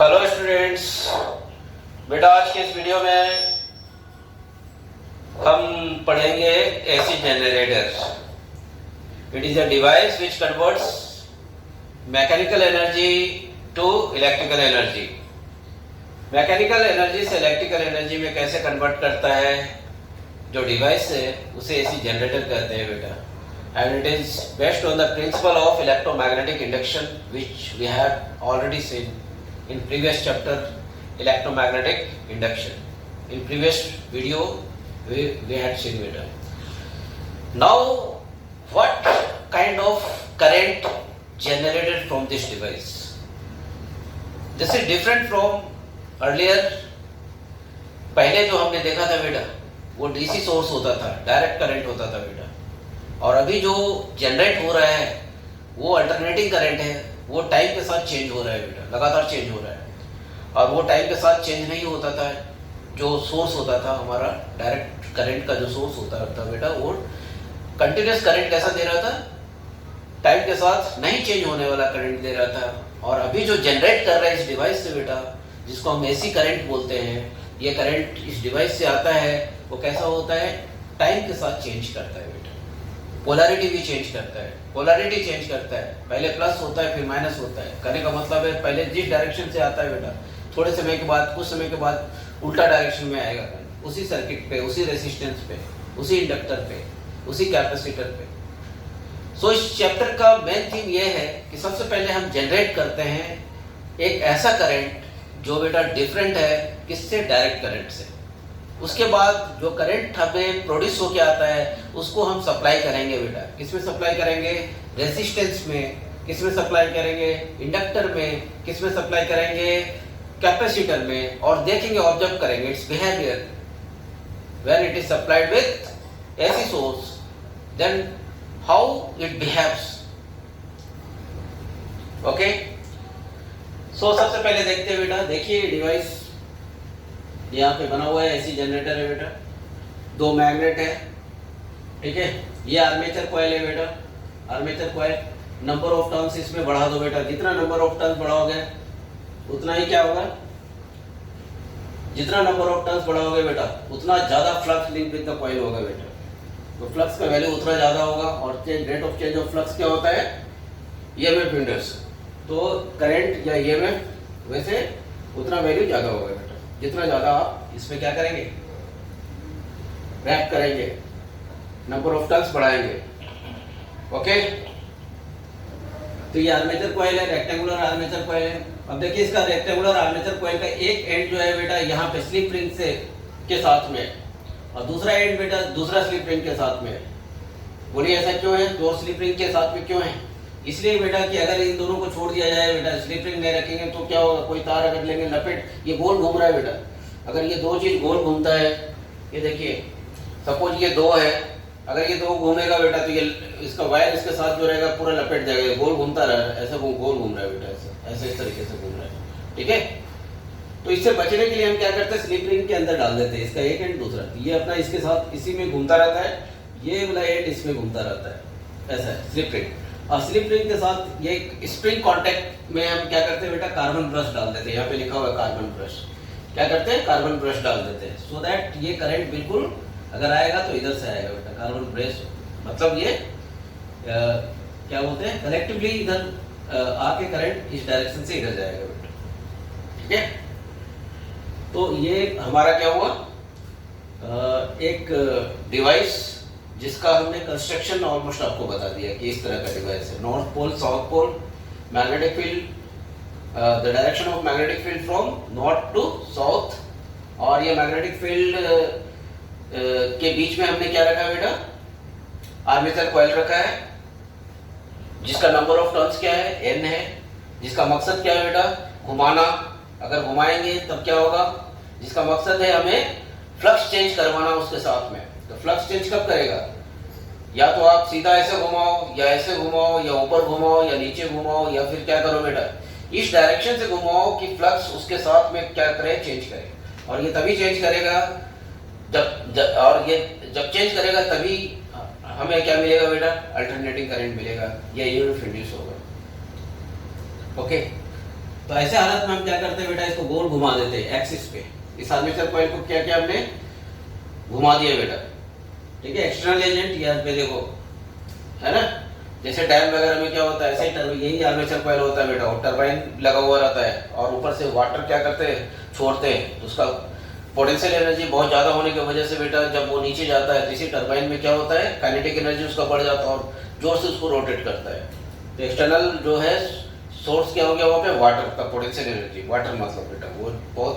Hello students, बेटा आज के इस वीडियो में हम पढ़ेंगे AC generator. It is a device which converts mechanical energy to electrical energy. Mechanical energy से इलेक्ट्रिकल एनर्जी में कैसे कन्वर्ट करता है जो डिवाइस है उसे एसी जनरेटर कहते हैं बेटा। And it is based on the principle of electromagnetic induction which we have already seen in previous chapter, electromagnetic induction. In previous video we had seen better. Now what kind of current generated from this device? This is different from earlier. पहले जो हमने देखा था बेटा वो DC source होता था, direct current होता था बेटा, और अभी जो जनरेट हो रहा है वो अल्टरनेटिंग करंट है, वो टाइम के साथ चेंज हो रहा है बेटा, लगातार चेंज हो रहा है। और वो टाइम के साथ चेंज नहीं होता था। जो सोर्स होता था हमारा डायरेक्ट करंट का जो सोर्स होता था बेटा वो कंटिन्यूस करंट कैसा दे रहा था, टाइम के साथ नहीं चेंज होने वाला करंट दे रहा था। और अभी जो जनरेट कर रहा है इस डिवाइस से बेटा, जिसको हम एसी करंट बोलते हैं, ये करंट इस डिवाइस से आता है, वो कैसा होता है, टाइम के साथ चेंज करता है बेटा। पोलैरिटी भी चेंज करता है, पोलैरिटी चेंज करता है, पहले प्लस होता है फिर माइनस होता है। कहने का मतलब है पहले जिस डायरेक्शन से आता है बेटा, थोड़े समय के बाद, कुछ समय के बाद उल्टा डायरेक्शन में आएगा, उसी सर्किट पे, उसी रेजिस्टेंस पे, उसी इंडक्टर पे, उसी कैपेसिटर पे। सो इस चैप्टर का मेन थीम ये है कि सबसे पहले हम जनरेट करते हैं एक ऐसा करंट जो बेटा डिफरेंट है किससे, डायरेक्ट करंट से। उसके बाद जो करंट हमें प्रोड्यूस होके आता है उसको हम सप्लाई करेंगे बेटा, किसमें सप्लाई करेंगे, रेजिस्टेंस में, किसमें सप्लाई करेंगे, इंडक्टर में, किसमें सप्लाई करेंगे, कैपेसिटर में। और देखेंगे, ऑब्जर्व करेंगे its behaviour when it is supplied with AC source, then how it behaves. Okay, so सबसे पहले देखते हैं बेटा, देखिए डिवाइस यहाँ पे बना हुआ है, एसी जनरेटर है बेटा, दो मैग्नेट है, ठीक है। ये आर्मेचर कॉइल है बेटा, armature coil. Number of turns इसमें बढ़ा दो बेटा, जितना नंबर ऑफ टर्न्स बढ़ाओगे उतना ही क्या होगा, जितना नंबर ऑफ टर्न्स बढ़ाओगे बेटा उतना ज्यादा flux link with the coil होगा बेटा। तो फ्लक्स का वैल्यू उतना ज्यादा होगा, और rate of change of flux क्या होता है, ईएमएफ इंडक्स। तो करंट या ईएमएफ वैसे उतना वैल्यू ज्यादा होगा बेटा, जितना ज्यादा आप इसमें क्या करेंगे, रैप करेंगे, नंबर ऑफ टर्न्स बढ़ाएंगे। ओके, तो ये आर्मेचर कॉइल है, रेक्टेंगुलर आर्मेचर कॉइल है। अब देखिए इसका रेक्टेंगुलर आर्मेचर कॉइल का एक एंड जो है बेटा यहाँ पे स्लिप रिंग से के साथ में, और दूसरा एंड बेटा दूसरा स्लिप रिंग के साथ में। बोलिए ऐसा क्यों है, दो स्लिप रिंग के साथ में क्यों है? इसलिए बेटा कि अगर इन दोनों को छोड़ दिया जाए बेटा, स्लिप रिंग नहीं रखेंगे तो क्या होगा, कोई तार अगर लेंगे लपेट, ये गोल घूम रहा है बेटा, अगर ये दो चीज गोल घूमता है, ये देखिए सपोज ये दो है, अगर ये दो घूमेगा बेटा तो ये इसका वायर इसके साथ जो रहेगा पूरा लपेट जाएगा, गोल घूमता रहा है, ऐसा गोल घूम रहा है बेटा, ऐसे इस तरीके से घूम रहा है, ठीक है। तो इससे बचने के लिए हम क्या करते हैं, स्लिप रिंग के अंदर डाल देते हैं इसका एक एंड दूसरा, ये अपना इसके साथ इसी में घूमता रहता है, ये वाला एंड इसमें घूमता रहता है, ऐसा है स्लिप रिंग। और स्लिप रिंग के साथ ये स्प्रिंग कांटेक्ट में हम क्या करते हैं बेटा, कार्बन ब्रश डाल देते हैं, यहाँ पे लिखा हुआ है कार्बन ब्रश, क्या करते हैं, कार्बन ब्रश डाल देते हैं, सो दैट ये करंट बिल्कुल अगर आएगा तो इधर से आएगा बेटा, कार्बन ब्रश मतलब ये क्या बोलते हैं, कलेक्टिवली इधर आके करंट इस डायरेक्शन से इधर जाएगा बेटा, ठीक है। तो ये हमारा क्या हुआ, एक डिवाइस जिसका हमने कंस्ट्रक्शन ऑलमोस्ट आपको बता दिया कि इस तरह का डिवाइस है, north pole, south pole, magnetic field, the direction of magnetic field from north to south, और ये मैग्नेटिक फील्ड के बीच में हमने क्या रखा बेटा, आर्मेचर कॉइल रखा है, जिसका नंबर ऑफ टर्न्स क्या है, n है, जिसका मकसद क्या है बेटा, घुमाना, अगर घुमाएंगे तब क्या होगा, जिसका मकसद है हमें फ्लक्स चेंज करवाना उसके साथ में। तो फ्लक्स चेंज कब करेगा, या तो आप सीधा ऐसे घुमाओ, या ऐसे घुमाओ, या ऊपर घुमाओ, या नीचे घुमाओ, या फिर क्या करो बेटा, इस डायरेक्शन से घुमाओ कि फ्लक्स उसके साथ में क्या करे, चेंज करे। और ये तभी चेंज करेगा और ये जब चेंज करेगा तभी हमें क्या मिलेगा बेटा, अल्टरनेटिंग करंट मिलेगा, या ईएमएफ इंड्यूस होगा। ओके, तो ऐसे हालत में हम क्या करते हैं बेटा, इसको गोल घुमा देते हैं एक्सिस पे। इस आर्मेचर कॉइल को क्या किया हमने, घुमा दिया बेटा, ठीक है। एक्सटर्नल एजेंट यहाँ पे देखो, है ना, जैसे डैम वगैरह में क्या होता है, ऐसे ही यही आर्मेचर कॉइल होता है बेटा, और टरबाइन लगा हुआ रहता है और ऊपर से वाटर क्या करते हैं, छोड़ते हैं। तो उसका पोटेंशियल एनर्जी बहुत ज़्यादा होने की वजह से बेटा जब वो नीचे जाता है तो इसी टरबाइन में क्या होता है, काइनेटिक एनर्जी उसका बढ़ जाता है और जोर से उसको रोटेट करता है। तो एक्सटर्नल जो है सोर्स क्या हो गया वहाँ पे, वाटर का पोटेंशियल एनर्जी। वाटर मतलब बेटा वो बहुत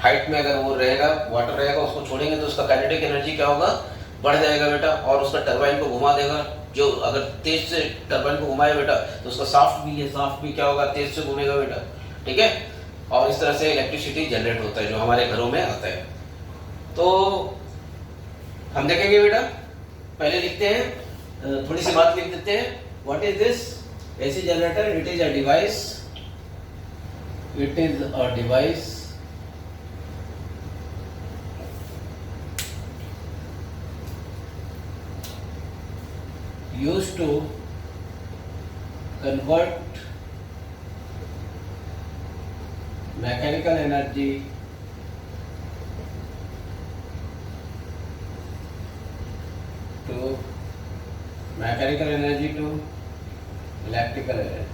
हाइट में अगर वो रहेगा, वाटर रहेगा, उसको छोड़ेंगे तो उसका काइनेटिक एनर्जी क्या होगा, बढ़ जाएगा बेटा, और उसका टरबाइन को घुमा देगा। जो अगर तेज से टरबाइन को घुमाए बेटा तो उसका साफ्ट भी है, साफ्ट भी क्या होगा, तेज से घूमेगा बेटा, ठीक है। और इस तरह से इलेक्ट्रिसिटी जनरेट होता है जो हमारे घरों में आता है। तो हम देखेंगे बेटा, पहले लिखते हैं, थोड़ी सी बात लिख देते हैं। What is this AC generator? It is a device, it is a device used to convert mechanical energy to electrical energy.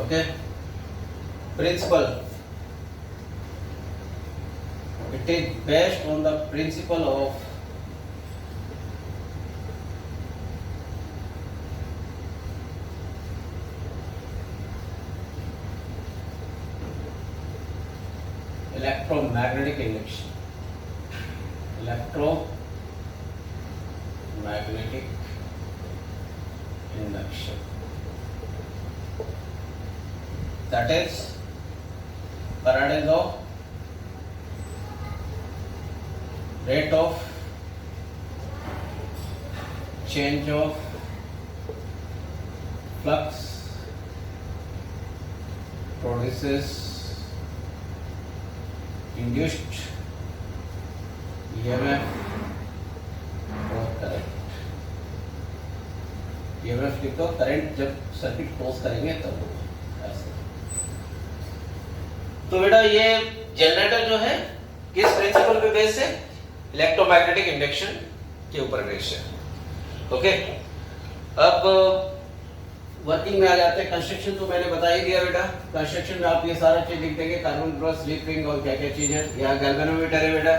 Okay, principle. It is based on the principle of electromagnetic induction. Electromagnetic induction. That is Faraday's law. Rate of change of flux produces induced EMF or current. EMF लिखो, current जब circuit close करेंगे तब होगा ऐसे। तो बेटा ये generator जो है किस प्रिंसिपल पे बेस्ड है? इलेक्ट्रोमैग्नेटिक इंडक्शन के ऊपर बेस्ड है। ओके, अब वर्किंग में आ जाते हैं। कंस्ट्रक्शन तो मैंने बता ही दिया बेटा। कंस्ट्रक्शन में आप ये सारा चीज लिख देंगे, कार्बन ब्रश, स्लिप रिंग और क्या क्या चीज है। यहाँ गैल्वेनोमीटर है बेटा,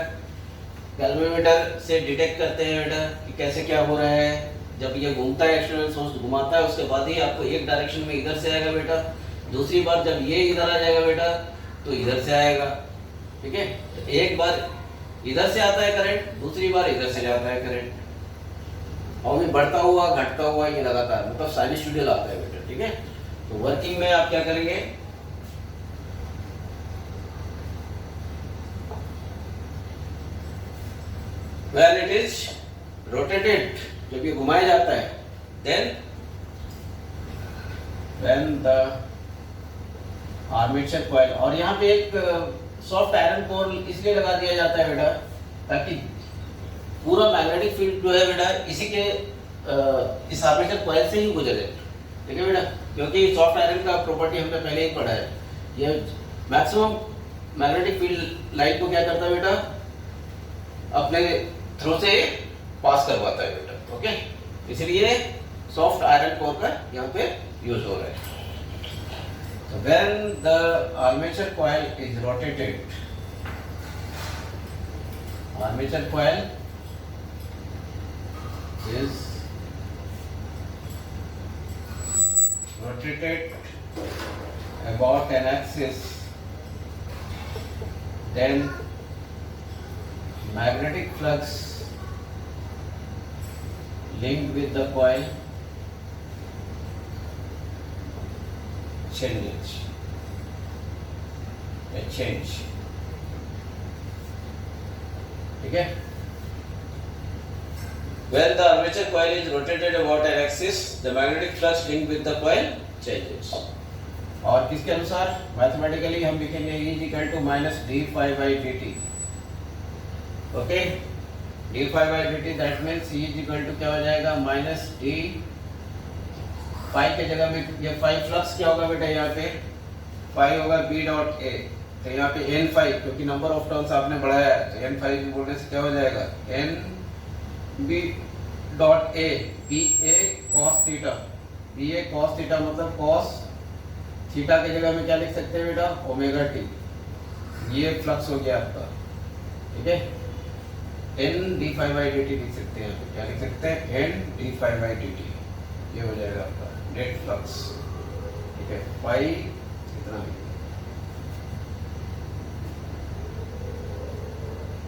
गैल्वेनोमीटर से डिटेक्ट करते हैं बेटा कि कैसे क्या हो रहा है। जब ये घूमता है, एक्सटर्नल सोर्स घुमाता है, उसके बाद ही आपको एक डायरेक्शन में इधर से आएगा बेटा। दूसरी बार जब ये इधर आ जाएगा बेटा तो इधर से आएगा, ठीक है। एक बार इधर से आता है करंट, दूसरी बार इधर से जाता है करंट, और ये बढ़ता हुआ घटता हुआ ये लगातार, मतलब साइनसॉइडल आता है बेटा, ठीक है। तो वर्किंग में आप क्या करेंगे, when it is rotated, जब ये घुमाया जाता है, then when the armature coil, और यहाँ पे एक सॉफ्ट आयरन कोर इसलिए लगा दिया जाता है बेटा ताकि पूरा मैग्नेटिक फील्ड जो है बेटा इसी के इस आर्मेचर कॉइल से ही गुजरे, ठीक है बेटा। क्योंकि सॉफ्ट आयरन का प्रॉपर्टी हमने पहले ही पढ़ा है, ये मैक्सिमम मैग्नेटिक फील्ड लाइन को क्या करता है बेटा, अपने थ्रू से पास करवाता है बेटा, ओके। इसलिए सॉफ्ट आयरन कोर का यहाँ पे यूज हो रहा है। So when the armature coil is rotated, armature coil is rotated about an axis, then magnetic flux linked with the coil changes, a change, ठीक है। When the armature coil is rotated about an axis, the magnetic flux linked with the coil changes. और किसके अनुसार mathematically हम लिखेंगे E is equal to minus d phi by dt, okay. D phi by D t, that means E is equal to क्या हो जाएगा, minus D phi के जगह में ये फाई फ्लक्स क्या होगा बेटा, यहाँ पे फाई होगा बी डॉट ए, तो यहाँ पे एन फाई, क्योंकि नंबर ऑफ टर्न्स आपने बढ़ाया है तो एन फाई बोलने से क्या हो जाएगा, N B dot A, B A cos theta, B A cos theta मतलब कॉस थीटा की जगह में क्या लिख सकते हैं बेटा, ओमेगा टी, ये फ्लक्स हो गया आपका, ठीक है। N d phi by D t लिख सकते हैं, क्या लिख सकते हैं, N d phi by D t, ये हो जाएगा आपका नेट फ्लक्स, ठीक है। फाई इतना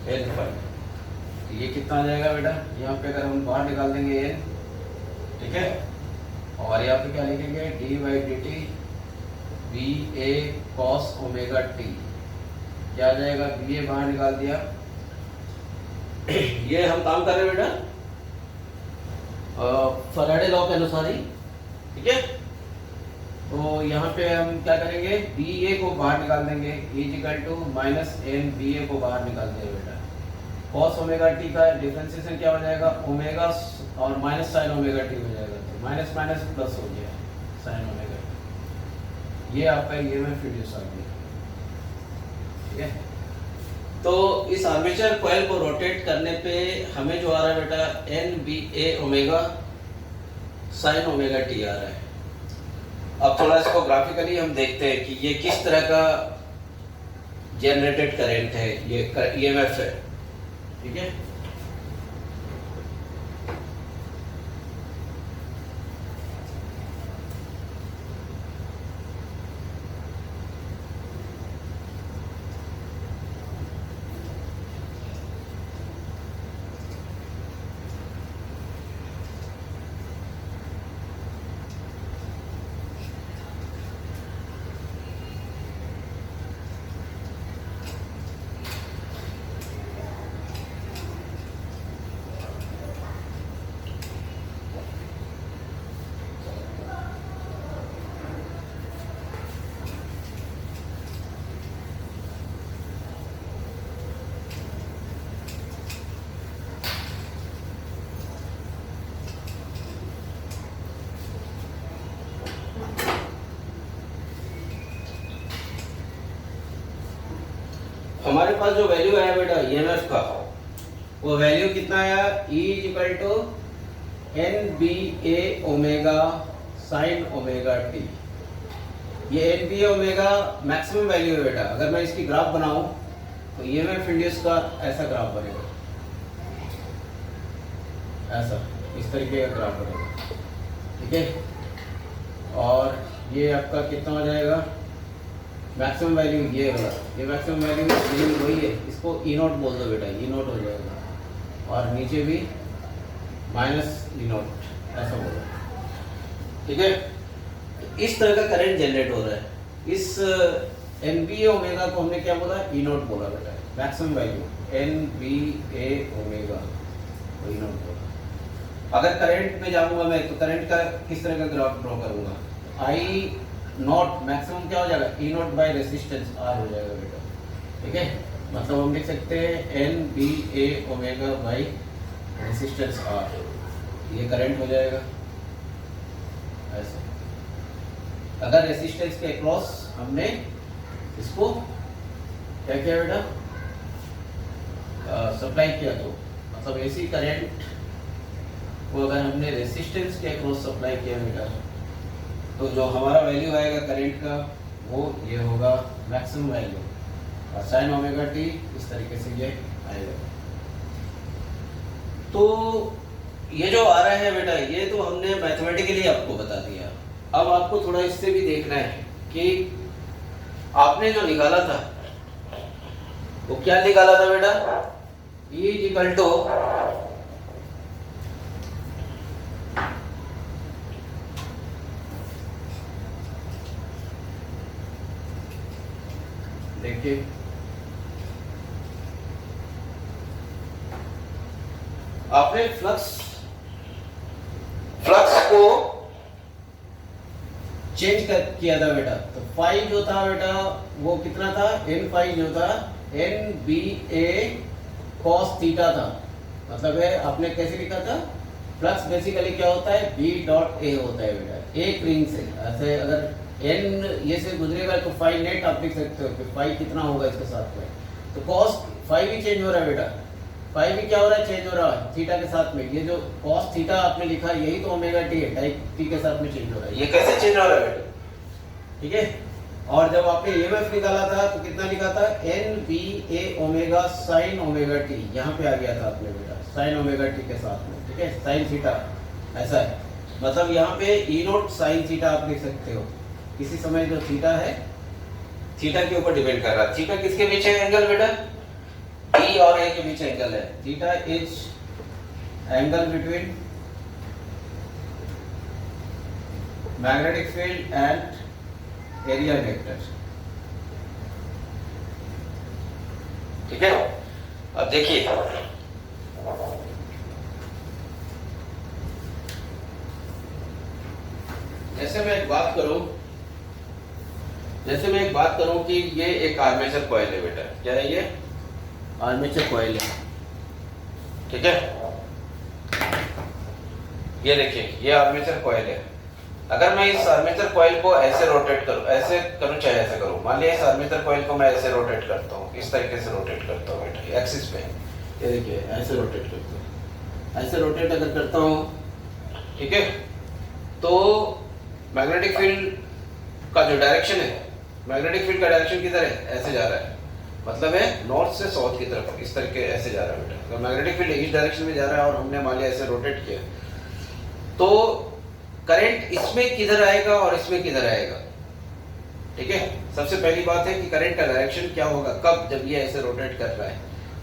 एन फाई, ये कितना आ जाएगा बेटा, यहाँ पे अगर हम बाहर निकाल देंगे एन, ठीक है, और यहाँ पे क्या लिखेंगे, d by D t B A cos omega t, क्या आ जाएगा, बी ए बाहर निकाल दिया। ये हम काम कर रहे हैं बेटा फैराडे लॉ के अनुसार ही, ठीक है। तो यहाँ पे हम क्या करेंगे, बी ए को बाहर निकाल देंगे, is equal to minus N B A को बाहर निकाल देंगे बेटा, कॉस ओमेगा टी का डिफरेंशिएशन क्या हो जाएगा, ओमेगा और माइनस साइन ओमेगा टी हो जाएगा, तो माइनस माइनस प्लस हो गया साइन ओमेगा टी, ये आपका ये में फिड्यूस आ गया, ठीक है। तो इस आर्मेचर कॉइल को रोटेट करने पे हमें जो आ रहा है बेटा, N B A omega sine omega T आ रहा है। अब थोड़ा इसको ग्राफिकली हम देखते हैं कि ये किस तरह का जनरेटेड करंट है, ये ईएमएफ है, ठीक है। हमारे पास जो वैल्यू आया बेटा ईएमएफ का, वो वैल्यू कितना आया, E is equal to N B A omega sine omega t. ये N B A omega maximum value है बेटा। अगर मैं इसकी ग्राफ बनाऊं तो ईएमएफ इंड्यूस का ऐसा ग्राफ बनेगा, ऐसा इस तरीके का ग्राफ बनेगा, ठीक है। और ये आपका कितना हो जाएगा, मैक्सिमम वैल्यू ये वाला, ये मैक्सिमम वैल्यू वही है, इसको ई नोट बोल दो बेटा, ई नोट हो जाएगा। और नीचे भी माइनस ई नोट ऐसा बोलो, ठीक है। इस तरह का करंट जनरेट हो रहा है। इस एन बी ए ओमेगा को हमने क्या बोला, ई नोट बोला बेटा, maximum value N B A omega E note बोला। अगर करंट में जाऊंगा मैं तो करंट का किस तरह का ग्राफ ड्रॉ करूंगा, आई नॉट मैक्सिमम क्या हो जाएगा, E not by resistance are हो जाएगा बेटा, ठीक है। मतलब हम लिख सकते हैं N B A omega by resistance R, ये करंट हो जाएगा ऐसे। अगर रेसिस्टेंस के अक्रॉस हमने इसको क्या किया बेटा, सप्लाई किया, तो मतलब एसी करंट को अगर हमने रेसिस्टेंस के अक्रॉस सप्लाई किया बेटा, तो जो हमारा वैल्यू आएगा करंट का वो ये होगा मैक्सिमम वैल्यू, और साइन ओमेगा टी इस तरीके से ये आएगा। तो ये जो आ रहा है बेटा, ये तो हमने मैथमेटिकली आपको बता दिया। अब आपको थोड़ा इससे भी देखना है कि आपने जो निकाला था वो क्या निकाला था बेटा, E इज इक्वल टू देखिए आपने फ्लक्स को चेंज किया था बेटा, तो फाई जो था बेटा वो कितना था, एन फाई जो था N B A cos theta था, मतलब है आपने कैसे लिखा था, फ्लक्स बेसिकली क्या होता है, बी डॉट ए होता है बेटा, एक रिंग से ऐसे अगर एन ये से गुजरेगा तो फाई नेट आप लिख सकते हो कि फाई कितना होगा इसके साथ में, तो कॉस फाई भी चेंज हो रहा है बेटा, फाई भी क्या हो रहा है, चेंज हो रहा है थीटा के साथ में, ये जो कॉस थीटा आपने लिखा यही तो ओमेगा टी है, टाइप टी के साथ में चेंज हो रहा है, ये कैसे चेंज हो रहा है बेटा, ठीक है। और जब आपने ईएमएफ निकाला था तो कितना लिखा था, N B A omega sine omega T, यहाँ पे आ गया था आपने बेटा साइन ओमेगा टी के साथ में, ठीक है, साइन थीटा ऐसा है, मतलब यहाँ पे ई नोट साइन थीटा आप लिख सकते हो, किसी समय जो थीटा है थीटा के ऊपर डिपेंड कर रहा है, थीटा किसके बीच है एंगल बेटा, ई और ए के बीच एंगल है, theta is angle between magnetic field and area vector, ठीक है। अब देखिए जैसे मैं एक बात करूं कि ये एक आर्मेचर कॉइल है बेटा, क्या है ये, आर्मेचर कॉइल है, ठीक है, ये देखिए ये आर्मेचर कॉइल है, अगर मैं इस आर्मेचर कॉइल को ऐसे रोटेट करूं, ऐसे करूं चाहे ऐसे करूं, मान लिया इस आर्मेचर कॉइल को मैं ऐसे रोटेट करता हूं, इस तरीके से रोटेट करता हूं बेटा एक्सिस पे, ये देखिए ऐसे रोटेट करता हूं, ऐसे रोटेट अगर करता हूं, ठीक है, तो मैग्नेटिक फील्ड का जो डायरेक्शन है, मैग्नेटिक फील्ड का डायरेक्शन किधर है, ऐसे जा रहा है, मतलब है नॉर्थ से साउथ की तरफ, इस तरीके ऐसे जा रहा है बेटा, तो मैग्नेटिक फील्ड इस डायरेक्शन में जा रहा है और हमने मान लिया ऐसे रोटेट किया, तो करंट इसमें किधर आएगा और इसमें किधर आएगा, ठीक है। सबसे पहली बात है कि करंट का डायरेक्शन क्या होगा, कब, जब ये ऐसे रोटेट कर रहा है,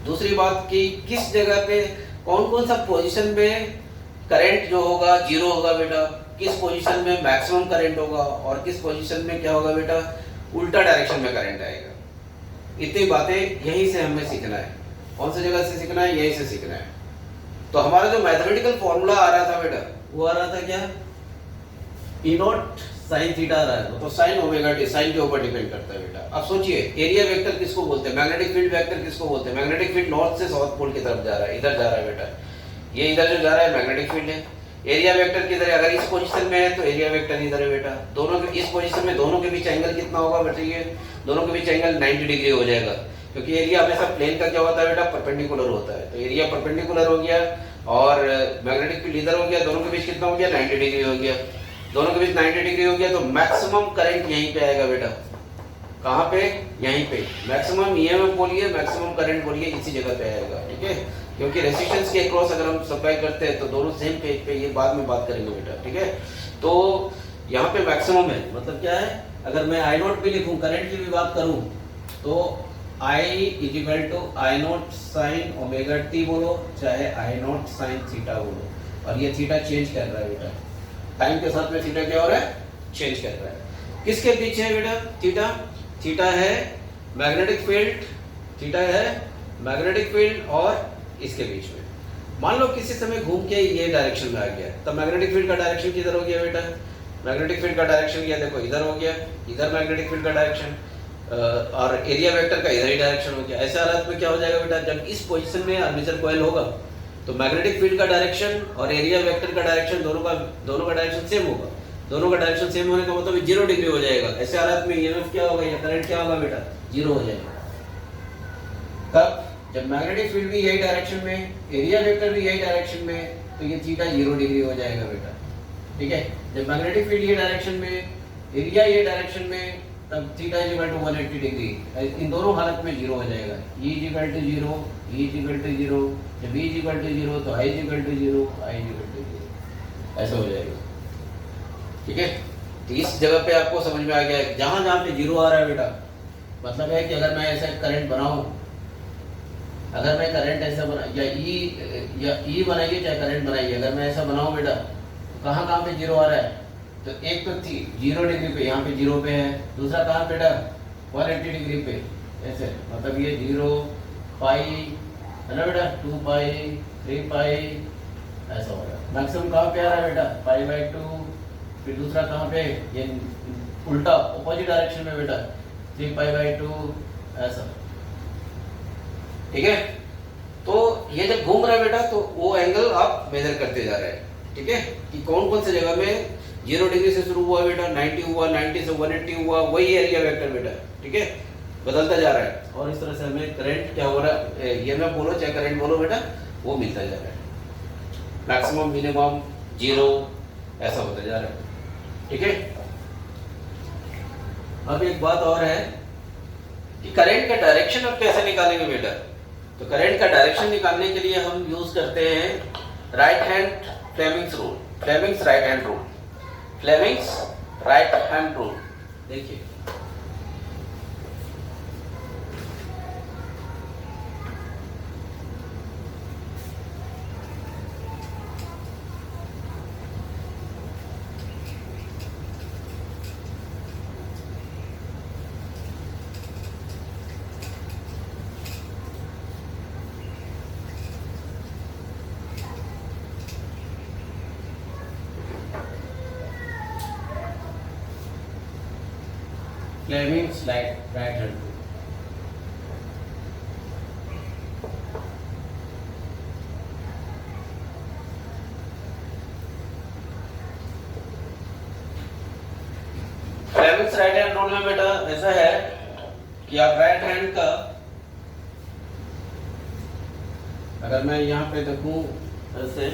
दूसरी बात कि किस जगह पे कौन कौन सा पोजीशन में करंट जो होगा जीरो होगा बेटा, किस पोजीशन में मैक्सिमम करंट होगा और किस पोजीशन में क्या होगा बेटा, उल्टा डायरेक्शन में करंट आएगा, इतनी बातें यहीं से हमें सीखना है, कौन सी जगह से सीखना है, यहीं से सीखना है। तो हमारा जो मैथमेटिकल फॉर्मूला आ रहा था बेटा, वो आ रहा था क्या, ई नॉट साइन थीटा आ रहा है, तो साइन ओमेगा टी, साइन के ऊपर डिपेंड करता है बेटा। अब सोचिए एरिया वेक्टर किसको बोलते हैं, मैग्नेटिक फील्ड वेक्टर किसको बोलते हैं, मैग्नेटिक फील्ड नॉर्थ से साउथ पोल की तरफ जा रहा है, इधर जा रहा है बेटा, ये इधर जो जा रहा है मैग्नेटिक फील्ड है, एरिया वेक्टर किधर है, अगर इस पोजीशन में है तो एरिया वेक्टर इधर है बेटा, दोनों के इस पोजीशन में दोनों के बीच एंगल कितना होगा बताइए, दोनों के बीच एंगल 90 डिग्री हो जाएगा, क्योंकि एरिया हमेशा प्लेन का क्या होता है बेटा, परपेंडिकुलर होता है, तो एरिया परपेंडिकुलर हो गया और मैग्नेटिक फील्ड इधर हो गया, दोनों के बीच कितना हो गया, 90 डिग्री हो गया, दोनों के बीच 90 डिग्री हो गया, तो मैक्सिमम करंट यहीं पे आएगा बेटा, कहाँ पे, यहीं पे, मैक्सिमम ईएमएफ बोलिए, मैक्सिमम करंट बोलिए, इसी जगह पे आएगा, ठीक है, क्योंकि रेजिस्टेंस के अक्रॉस अगर हम सप्लाई करते हैं तो दोनों सेम पेज पे, ये बाद में बात करेंगे बेटा, ठीक है। तो यहाँ पे मैक्सिमम है, मतलब क्या है, अगर मैं आई नोट भी लिखूं, करंट की भी बात करूं, तो I is equal to I naught sine omega t बोलो, चाहे आई नोट साइन थीटा बोलो, और ये थीटा चेंज कर रहा है बेटा, टाइम के साथ में थीटा क्या हो रहा है, चेंज कर रहा है, किसके पीछे है बेटा थीटा, थीटा है मैग्नेटिक फील्ड, थीटा है मैग्नेटिक फील्ड और इसके बीच में, मान लो किसी समय घूम के ये डायरेक्शन में आ गया, तब मैग्नेटिक फील्ड का डायरेक्शन किधर हो गया बेटा, मैग्नेटिक फील्ड का डायरेक्शन ये देखो इधर हो गया, इधर मैग्नेटिक फील्ड का डायरेक्शन, और एरिया वेक्टर का इधर ही डायरेक्शन हो गया, ऐसे हालत में क्या हो जाएगा बेटा, जब इस पोजीशन में आर्मेचर कॉइल होगा तो मैग्नेटिक फील्ड का डायरेक्शन और एरिया वेक्टर का डायरेक्शन दोनों का डायरेक्शन सेम होगा, दोनों का डायरेक्शन सेम होने का मतलब 0 डिग्री हो जाएगा, ऐसे हालत में ईएमएफ क्या होगा या करंट क्या होगा बेटा, 0 हो जाएगा। कब, जब मैग्नेटिक फील्ड भी यही डायरेक्शन में, एरिया वेक्टर भी यही डायरेक्शन में, तो ये थीटा 0 डिग्री हो जाएगा बेटा, ठीक है। जब मैग्नेटिक फील्ड ये डायरेक्शन में, एरिया ये डायरेक्शन में, तब theta is equal to 180 degree, इन दोनों हालत में 0 हो जाएगा, E is equal to 0, E is equal to 0, जब E इज इक्वल टू 0 तो I is equal to 0, I is equal to 0, ऐसा हो जाएगा, ठीक है। तो इस जगह पे आपको समझ में आ गया है, जहां जहां पे 0 आ रहा है बेटा, मतलब है कि अगर मैं ऐसा करंट बनाऊं, अगर मैं करंट ऐसा बना या E बनाइए चाहे करंट बनाइए, अगर मैं ऐसा बनाऊं बेटा, तो कहाँ पे 0 आ रहा है, तो एक तो 0 डिग्री पे, यहाँ पे 0 पे है, दूसरा कहाँ बेटा 180 डिग्री पे, ऐसे, मतलब ये 0 पाई है ना बेटा, 2 पाई 3 पाई ऐसा हो रहा है, मैक्सिमम कहाँ पे आ रहा है बेटा, π/2, फिर दूसरा कहाँ पे, ये उल्टा अपोजिट डायरेक्शन में बेटा 3π/2 ऐसा, ठीक है। तो ये जब घूम रहा है बेटा तो वो एंगल आप मेजर करते जा रहे हैं, ठीक है, कि कौन कौन सी जगह में 0 डिग्री से शुरू हुआ बेटा, 90 हुआ, 90 से 180 हुआ, वही एरिया वेक्टर बेटा, ठीक है, बदलता जा रहा है। और इस तरह से हमें करंट क्या हो रहा है, ईएमएफ बोलो चाहे करंट बोलो बेटा, वो मिलता जा रहा है, मैक्सिमम मिनिमम 0 ऐसा होता जा रहा है, ठीक है। अब एक बात और है कि करंट का डायरेक्शन अब कैसे निकालेंगे बेटा। तो करंट का डायरेक्शन निकालने के लिए हम यूज करते हैं right hand Fleming's rule, Fleming's right hand rule, Fleming's right hand rule. देखिए Fleming's right hand rule. Fleming's right hand rule में बेटा ऐसा है कि आप राइट हैंड का, अगर मैं यहाँ पे देखूं ऐसे,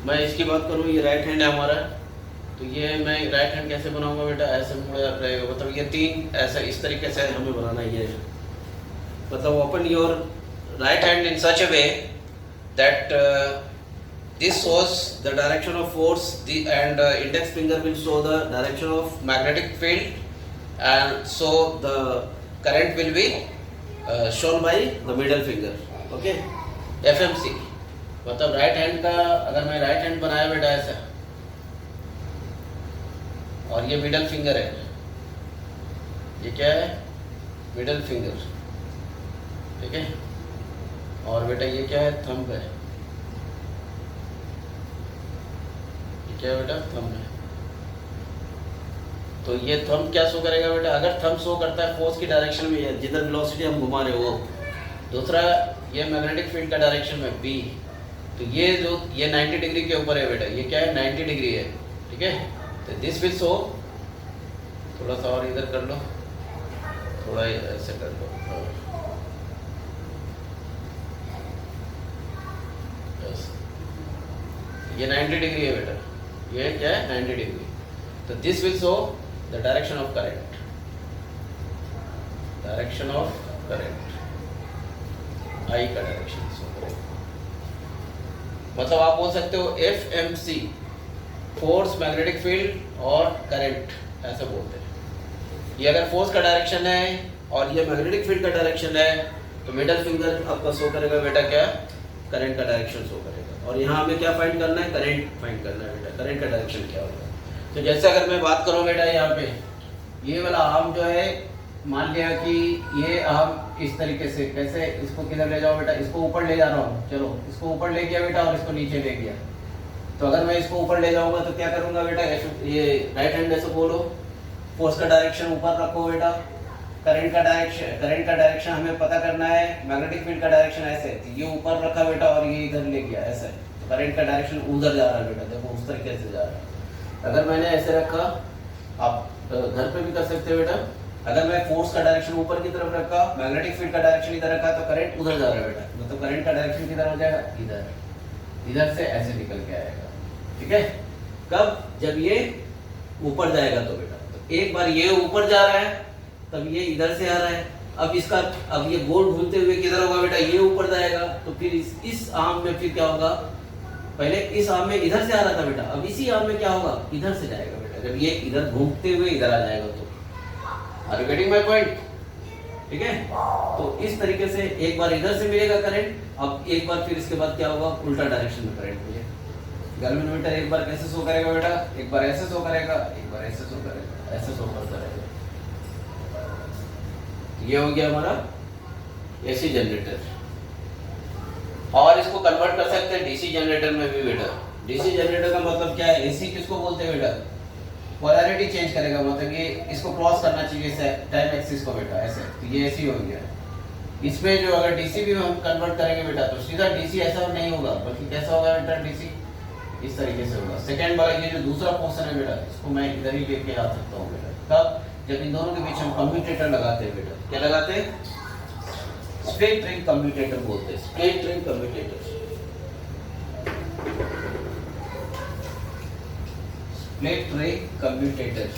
मैं इसकी बात करूं, ये राइट हैंड है हमारा, तो ये मैं राइट हैंड कैसे बनाऊंगा बेटा, ऐसे मुड़ा रहेगा, मतलब ये 3 ऐसा इस तरीके से हमें बनाना है। ये मतलब open your right hand in such a way that this shows the direction of force, and index finger will show the direction of magnetic field, and so the current will be shown by the middle finger, okay, FMC। मतलब right hand का अगर मैं right hand बनाया बेटा ऐसा, और ये middle finger है, ये क्या है, मिडल फिंगर, ठीक है, और बेटा ये क्या है, थंब है, क्या बेटा, थंब है। तो ये थंब क्या शो करेगा बेटा, अगर थंब शो करता है फोर्स की डायरेक्शन में, जिधर वेलोसिटी हम घुमा रहे हो वो, दूसरा ये मैग्नेटिक फील्ड का डायरेक्शन में बी, तो ये जो ये 90 डिग्री के ऊपर है बेटा, ये क्या है, 90 डिग्री है, ठीक है। तो दिस विल शो, थोड़ा सा और इधर कर लो, थोड़ा ऐसे कर लो, ये 90 डिग्री है बेटा, ये क्या है, 90 डिग्री। तो this will show the direction of current, direction of current, I का डायरेक्शन शो करेगा। मतलब आप बोल सकते हो FMC, फोर्स, मैग्नेटिक फील्ड और करंट, ऐसा बोलते हैं। ये अगर फोर्स का डायरेक्शन है और ये मैग्नेटिक फील्ड का डायरेक्शन है, तो मिडल फिंगर आपका शो करेगा बेटा क्या, करंट का डायरेक्शन शो करेगा। और यहाँ हमें क्या फाइंड करना है, करंट फाइंड करना है बेटा, करंट का डायरेक्शन क्या होगा। तो जैसे अगर मैं बात करूँ बेटा, यहाँ पे ये वाला आर्म जो है, मान लिया कि ये आर्म इस तरीके से, कैसे, इसको किधर ले जाओ बेटा, इसको ऊपर ले जा रहा हूँ, चलो इसको ऊपर ले गया बेटा और इसको नीचे ले गया। तो अगर मैं इसको ऊपर ले जाऊंगा तो क्या करूंगा बेटा, ये राइट हैंड ऐसे बोलो, फोर्स का डायरेक्शन ऊपर रखो बेटा, करंट का डायरेक्शन हमें पता करना है, मैग्नेटिक फील्ड का डायरेक्शन ऐसे, तो ये ऊपर रखा बेटा और ये इधर ले गया ऐसे, तो करंट का डायरेक्शन उधर जा रहा है बेटा, देखो उस तरीके से जा रहा है। अगर मैंने ऐसे रखा, आप घर पे भी कर सकते हो बेटा, अगर मैं फोर्स का डायरेक्शन ऊपर की तरफ रखा, मैग्नेटिक फील्ड का डायरेक्शन इधर रखा, तो करंट उधर जा रहा है बेटा, मतलब करंट का डायरेक्शन किधर हो जाएगा, इधर, इधर से ऐसे निकल के आएगा, ठीक है। कब, जब ये ऊपर जाएगा तो बेटा, तो एक बार ये ऊपर जा रहा है तब ये इधर से आ रहा है, अब इसका, अब ये गोल घूमते हुए किधर होगा बेटा, ये ऊपर जाएगा, तो फिर इस आर्म में फिर क्या होगा, पहले इस आर्म में इधर से आ रहा था बेटा, अब इसी आर्म में क्या होगा, इधर से जाएगा बेटा, जब ये इधर घूमते हुए इधर आ जाएगा तो, are you getting my point, ठीक है। तो इस तरीके से एक बार इधर से मिलेगा करंट, अब एक बार फिर इसके बाद क्या होगा, उल्टा डायरेक्शन में करंट मिलेगा। गैल्वेनोमीटर एक बार कैसे शो करेगा बेटा, एक बार ऐसे शो करेगा, एक बार ऐसे शो करेगा, ऐसे शो करता रहेगा। ये हो गया हमारा एसी जनरेटर, और इसको कन्वर्ट कर सकते हैं डीसी जनरेटर में भी बेटा। डीसी जनरेटर का मतलब क्या है, एसी किसको बोलते हैं बेटा, पोलैरिटी चेंज करेगा, मतलब ये इसको क्रॉस करना चाहिए टाइम एक्सिस को बेटा, ऐसे, तो ये एसी हो गया। इसमें जो अगर डीसी भी हम कन्वर्ट करेंगे बेटा तो सीधा डीसी ऐसा नहीं होगा, बल्कि कैसा होगा बेटा डीसी इस तरीके से होगा। सेकेंड वाला ये जो दूसरा पोर्शन है बेटा, इसको मैं इधर ही लेके आ सकता हूँ बेटा। तब जब इन दोनों के बीच हम कम्यूटेटर लगाते हैं बेटा, क्या लगाते हैं? स्प्लिट रिंग कम्यूटेटर बोलते हैं, split ring commutator, split ring commutator,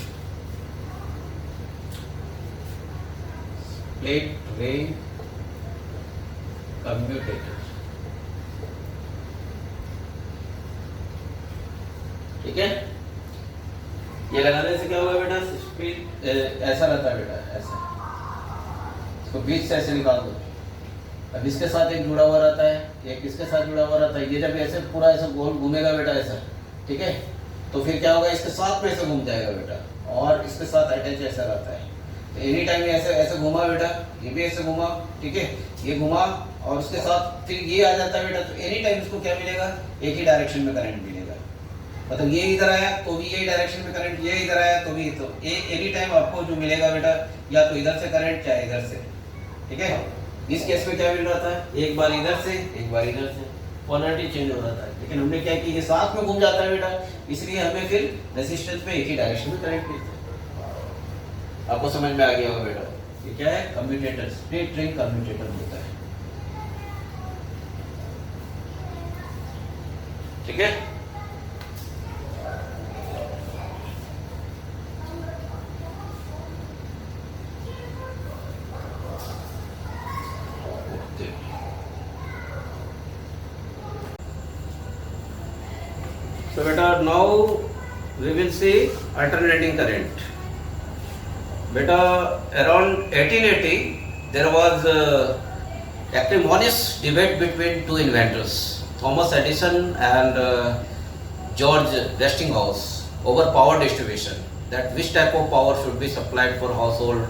split ring commutator. ठीक है, ये लगाने से क्या होगा बेटा? स्प्लिट ऐसा रहता है बेटा, ऐसा, इसको बीच से ऐसे निकाल दो। अब इसके साथ एक जुड़ा हुआ रहता है, एक इसके साथ जुड़ा हुआ रहता है। ये जब ऐसे पूरा ऐसा गोल घूमेगा बेटा ऐसा, ठीक है, तो फिर क्या होगा? इसके साथ में ऐसे घूम जाएगा बेटा, और इसके साथ अटैच ऐसा रहता है। तो एनी टाइम ऐसे ऐसे घुमा बेटा, ये भी ऐसे घुमा, ठीक है, ये घुमा और उसके साथ फिर ये आ जाता है बेटा, तो एनी टाइम इसको क्या मिलेगा? एक ही डायरेक्शन में करंट मिलेगा। मतलब ये इधर आया तो भी यही डायरेक्शन में करंट, ये इधर आया तो भी, तो एनी टाइम आपको जो मिलेगा बेटा, या तो इधर से करंट या इधर से। ठीक है, इस केस में क्या मिल रहा था? एक बार इधर से, एक बार इधर से, पोलैरिटी चेंज हो रहा था। लेकिन हमने क्या किया, ये साथ में घूम जाता है बेटा, इसलिए हमें फिर रेजिस्टेंस में एक ही डायरेक्शन में करंट मिलता है। आपको समझ में आ गया होगा बेटा, ये क्या है? कम्यूटेटर, स्प्लिट रिंग कम्यूटेटर होता है। ठीक है, so beta now we will see alternating current. Beta around 1880 there was acrimonious debate between two inventors, Thomas Edison and George Westinghouse, over power distribution, that which type of power should be supplied for household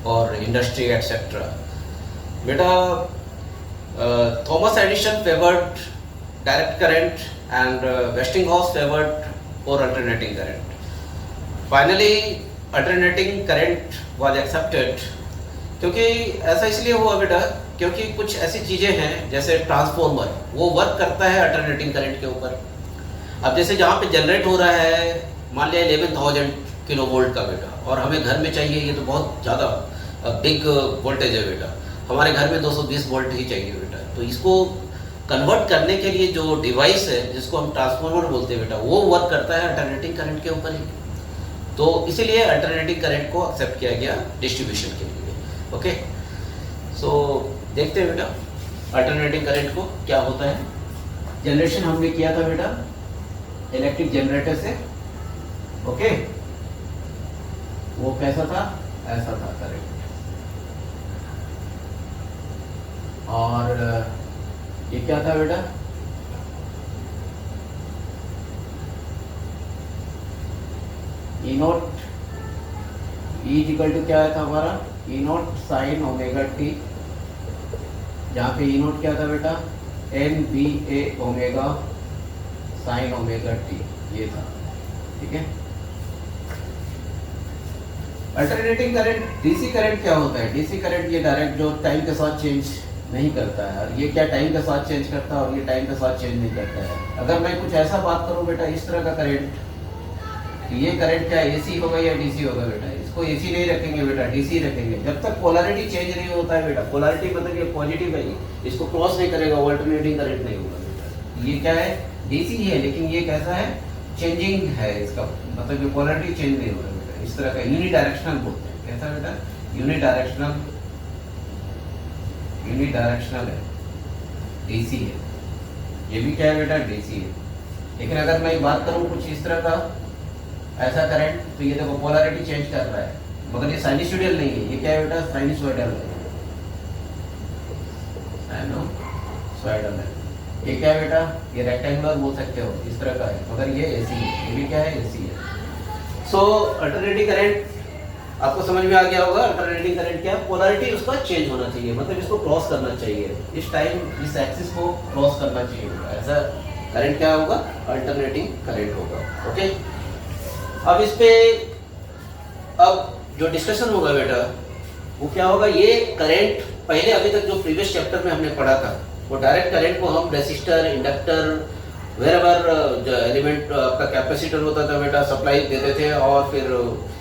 or industry, etc. Beta Thomas Edison favored direct current and Westinghouse favored for alternating current. Finally alternating current was accepted, क्योंकि ऐसा इसलिए हुआ बेटा, क्योंकि कुछ ऐसी चीज़ें हैं जैसे ट्रांसफॉर्मर, वो वर्क करता है अल्टरनेटिंग करंट के ऊपर। अब जैसे जहाँ पे जनरेट हो रहा है, मान लिया 11,000 किलो वोल्ट का बेटा, और हमें घर में चाहिए, ये तो बहुत ज़्यादा बिग वोल्टेज है बेटा, हमारे घर में 220 वोल्ट ही चाहिए बेटा। तो इसको कन्वर्ट करने के लिए जो डिवाइस है, जिसको हम ट्रांसफॉर्मर बोलते हैं बेटा, वो वर्क करता है अल्टरनेटिंग करंट के ऊपर ही। तो इसीलिए अल्टरनेटिंग करंट को एक्सेप्ट किया गया डिस्ट्रीब्यूशन के लिए। ओके, सो देखते हैं बेटा अल्टरनेटिंग करंट को क्या होता है। जनरेशन हमने किया था बेटा इलेक्ट्रिक जनरेटर से। ओके, वो कैसा था? ऐसा था करंट, और ये क्या था बेटा? ई नोट, ई इक्वल टू क्या था हमारा? ई नोट साइन ओमेगा टी, जहाँ पे ई नोट क्या था बेटा? N B A omega sine omega t, ये था। ठीक है, अल्टरनेटिंग करंट, डीसी करंट क्या होता है? डीसी करंट ये डायरेक्ट जो टाइम के साथ चेंज नहीं करता है, और ये क्या टाइम के साथ चेंज करता है, और ये टाइम के साथ चेंज नहीं करता है। अगर मैं कुछ ऐसा बात करूं बेटा, इस तरह का करंट, ये करंट क्या एसी होगा या डीसी होगा बेटा? इसको एसी नहीं रखेंगे बेटा, डीसी रखेंगे। जब तक पोलैरिटी चेंज नहीं होता है बेटा, पोलैरिटी मतलब ये पॉजिटिव है, इसको क्रॉस नहीं करेगा, अल्टरनेटिंग करंट नहीं होगा बेटा। ये क्या है? डीसी है, लेकिन ये कैसा है? चेंजिंग है इसका, मतलब ये पोलैरिटी चेंज नहीं हो रहा बेटा। इस तरह का यूनिडायरेक्शनल बोलते हैं। कैसा बेटा? यूनिडायरेक्शनल, यूनिडायरेक्शनल है, डीसी है। ये भी क्या है बेटा? डीसी है। लेकिन अगर मैं बात करूं कुछ इस तरह का ऐसा करंट, तो ये देखो पोलैरिटी चेंज कर रहा है, मगर ये साइनसॉइडल नहीं है। ये क्या है बेटा? साइनसॉइडल है, साइनसॉइडल है। ये क्या है बेटा? ये रेक्टेंगुलर बोल सकते हो, इस तरह का है, मगर ये एसी है। ये भी क्या है? एसी है। सो अल्टरनेटिंग करंट आपको समझ में आ गया होगा। अल्टरनेटिंग करंट क्या है? पोलैरिटी उसका चेंज होना चाहिए, मतलब इसको क्रॉस करना चाहिए, इस टाइम इस एक्सिस को क्रॉस करना चाहिए, ऐसा करंट क्या होगा? अल्टरनेटिंग करंट होगा। ओके, अब इस पे अब जो डिस्कशन होगा बेटा वो क्या होगा? ये करंट पहले अभी तक जो प्रीवियस चैप्टर में हमने पढ़ा था वो डायरेक्ट करंट को हम रेसिस्टर, इंडक्टर, वेरेवर जो एलिमेंट आपका कैपेसिटर होता था बेटा सप्लाई देते थे और फिर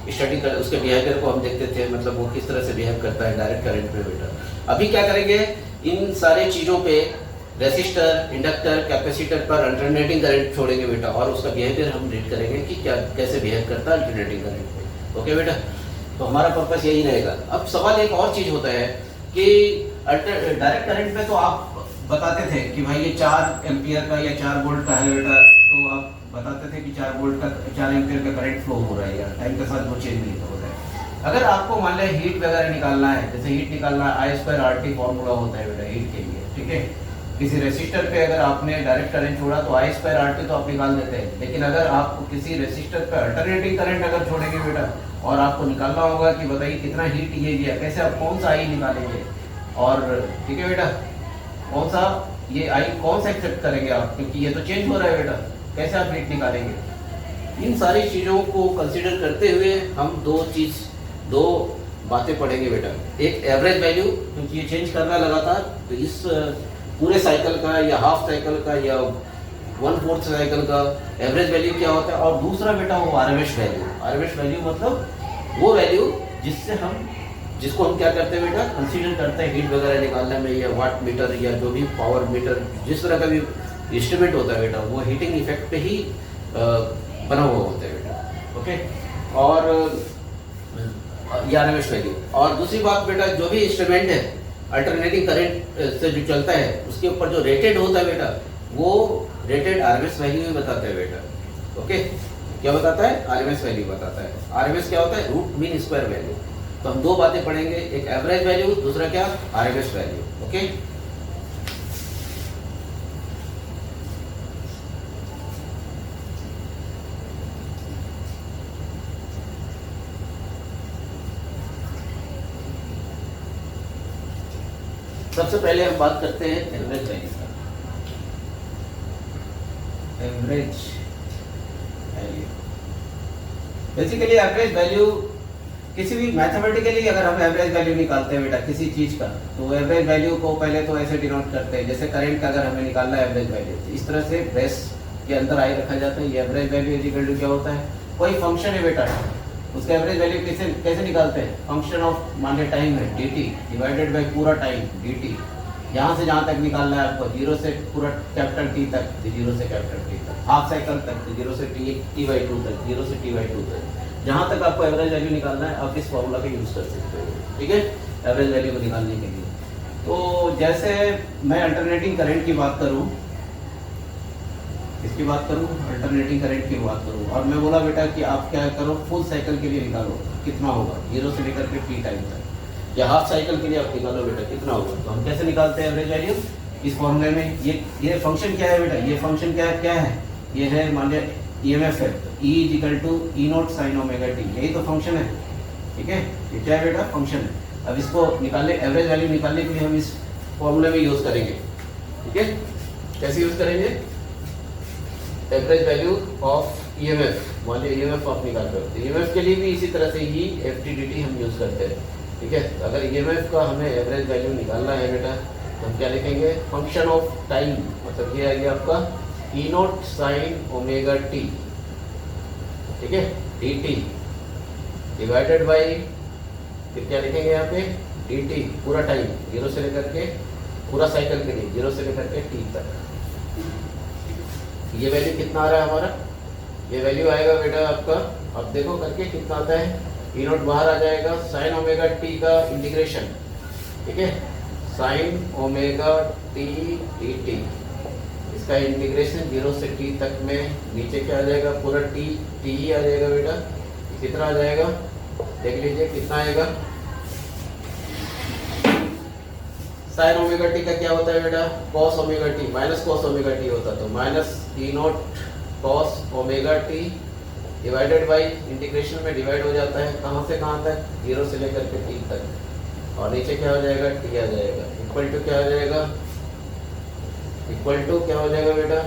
स्टडी कर उसके बिहेवियर को हम देखते थे, मतलब वो किस तरह से बिहेव करता है डायरेक्ट करंट में बेटा। अभी क्या करेंगे, इन सारे चीज़ों पे रेसिस्टर, इंडक्टर, कैपेसिटर पर अल्टरनेटिंग करंट छोड़ेंगे बेटा और उसका बिहेवियर हम रीड करेंगे कि क्या कैसे बिहेव करता है अल्टरनेटिंग करंट पे। ओके बेटा, तो हमारा पर्पस यही रहेगा। अब सवाल एक और चीज़ होता है कि डायरेक्ट करंट में तो आप बताते थे कि भाई ये 4 एम्पियर का या 4 वोल्ट का है बेटा, तो आप बताते थे कि 4 वोल्ट का 4 एम्पियर का करंट फ्लो हो रहा है या टाइम के साथ वो चेंज नहीं हो रहा है। अगर आपको मान लिया हीट वगैरह निकालना है, जैसे हीट निकालना है I2RT फॉर्मूला होता है बेटा हीट के लिए, ठीक है। किसी रेसिस्टर पे अगर आपने डायरेक्ट करंट छोड़ा तो I2RT तो आप निकाल देते हैं, लेकिन अगर आप किसी रेसिस्टर पे अल्टरनेटिंग करंट अगर छोड़ेंगे बेटा और आपको निकालना होगा कि बताइए कितना हीट ये गया, कैसे आप कौन सा आई निकालेंगे, और ठीक है बेटा कौन सा ये आई कौन सा एक्सेप्ट करेंगे आप, क्योंकि ये तो चेंज हो रहा है बेटा, कैसे आप हीट निकालेंगे। इन सारी चीज़ों को कंसीडर करते हुए हम दो बातें पढ़ेंगे बेटा। एक एवरेज वैल्यू, क्योंकि ये चेंज करना लगातार, तो इस पूरे साइकिल का या हाफ साइकिल का या 1/4 साइकिल का एवरेज वैल्यू क्या होता है, और दूसरा बेटा वो आरएमएस वैल्यू। आरएमएस वैल्यू मतलब वो वैल्यू जिसको हम क्या करते हैं बेटा कंसीडर करते हैं हीट वगैरह निकालने में, या वाट मीटर या जो भी पावर मीटर जिस तरह का भी इंस्ट्रूमेंट होता है बेटा वो हीटिंग इफेक्ट पे ही बना हुआ होता है बेटा। ओके, और आरएमएस वैल्यू। और दूसरी बात बेटा जो भी इंस्ट्रूमेंट है अल्टरनेटिंग करंट से जो चलता है उसके ऊपर जो रेटेड होता है बेटा वो रेटेड आरएमएस वैल्यू ही बताता है बेटा। ओके, क्या बताता है, आरएमएस वैल्यू बताता है। आरएमएस क्या होता है, रूट मीन स्क्वायर वैल्यू। तो हम दो बातें पढ़ेंगे, एक एवरेज वैल्यू, दूसरा क्या आरएमएस वैल्यू। ओके, सबसे पहले हम बात करते हैं एवरेज वैल्यू का। Average value basically average value किसी भी मैथमेटिकली अगर हम एवरेज वैल्यू निकालते हैं बेटा किसी चीज का, तो एवरेज वैल्यू को पहले तो ऐसे डिनोट करते हैं, जैसे करंट का अगर हमें निकालना है एवरेज वैल्यू, इस तरह से ब्रेस के अंदर आई रखा जाता है। ये एवरेज वैल्यू इक्वल टू क्या होता है, कोई फंक्शन है बेटा, उसका एवरेज वैल्यू कैसे निकालते हैं, फंक्शन ऑफ मान लिया टाइम है dt डिवाइडेड बाय पूरा टाइम dt, यहाँ से जहाँ तक निकालना है आपको, 0 से पूरा कैपिटल T तक, 0 से कैपिटल T तक, हाफ साइकिल तक, 0 से T/2 तक, 0 से T/2 तक, जहाँ तक आपको एवरेज वैल्यू निकालना है आप इस फॉर्मूला का यूज कर सकते हो। ठीक है, एवरेज वैल्यू को निकालने के लिए। तो जैसे मैं अल्टरनेटिंग करंट की बात करूँ, इसकी बात करूँ, अल्टरनेटिंग करंट की बात करूँ, और मैं बोला बेटा कि आप क्या करो, फुल साइकिल के लिए निकालो कितना होगा, 0 से लेकर के T टाइम तक, या हाफ साइकिल के लिए आप निकालो बेटा कितना होगा। तो हम कैसे निकालते हैं एवरेज वैल्यू, इस फॉर्मूले में ये फंक्शन क्या है बेटा, ये फंक्शन क्या है, ये है मान लिया EMF है, E = E0 sin omega t, यही तो फंक्शन है। ठीक है, ये क्या है बेटा, फंक्शन है। अब इसको निकालने, एवरेज वैल्यू निकालने के लिए हम इस फॉर्मूले में यूज करेंगे। ठीक है, कैसे यूज करेंगे, एवरेज वैल्यू ऑफ EMF, मान लिया EMF आप निकाल रहे हो, EMF के लिए भी इसी तरह से ही FT/dt हम यूज करते हैं। ठीक है, अगर EMF का हमें एवरेज वैल्यू निकालना है बेटा तो हम क्या लिखेंगे, फंक्शन ऑफ टाइम, मतलब ये आ गया आपका E0 sin ओमेगा t, ठीक है, dt डिवाइडेड बाई, फिर क्या लिखेंगे यहाँ पे, dt पूरा टाइम 0 से लेकर के पूरा साइकिल के लिए 0 से लेकर के t तक। ये वैल्यू कितना आ रहा है हमारा, ये वैल्यू आएगा बेटा आपका, अब देखो करके कितना आता है, E0 बाहर आ जाएगा, साइन ओमेगा t का इंटीग्रेशन, ठीक है, साइन ओमेगा t dt, इसका इंटीग्रेशन 0 से t तक में, नीचे क्या आ जाएगा, पूरा t ही आ जाएगा बेटा, कितना आ जाएगा देख लीजिए कितना आएगा। साइन ओमेगा t का क्या होता है बेटा, cos omega t minus cos omega t होता, तो minus E0 cos omega t divided by, integration में डिवाइड हो जाता है, कहाँ से कहाँ तक, 0 से लेकर के t तक, और नीचे क्या हो जाएगा, t आ जाएगा, इक्वल टू क्या हो जाएगा, इक्वल टू क्या हो जाएगा बेटा,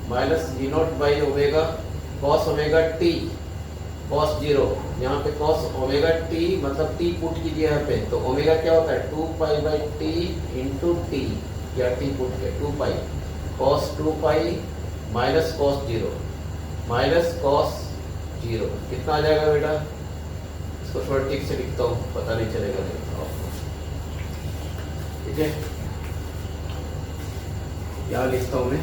minus E0 by omega cos omega t cos 0, यहाँ पे cos ओमेगा t मतलब t पुट कीजिए यहाँ पे, तो ओमेगा क्या होता है 2 pi by T into T, या t पुट के 2 पाई cos 2 pi minus cos 0 minus cos 0 कितना आ जाएगा बेटा? इसको थोड़ा ठीक से लिखता हूँ, पता नहीं चलेगा आपको, ठीक है? यहाँ लिखता हूँ मैं,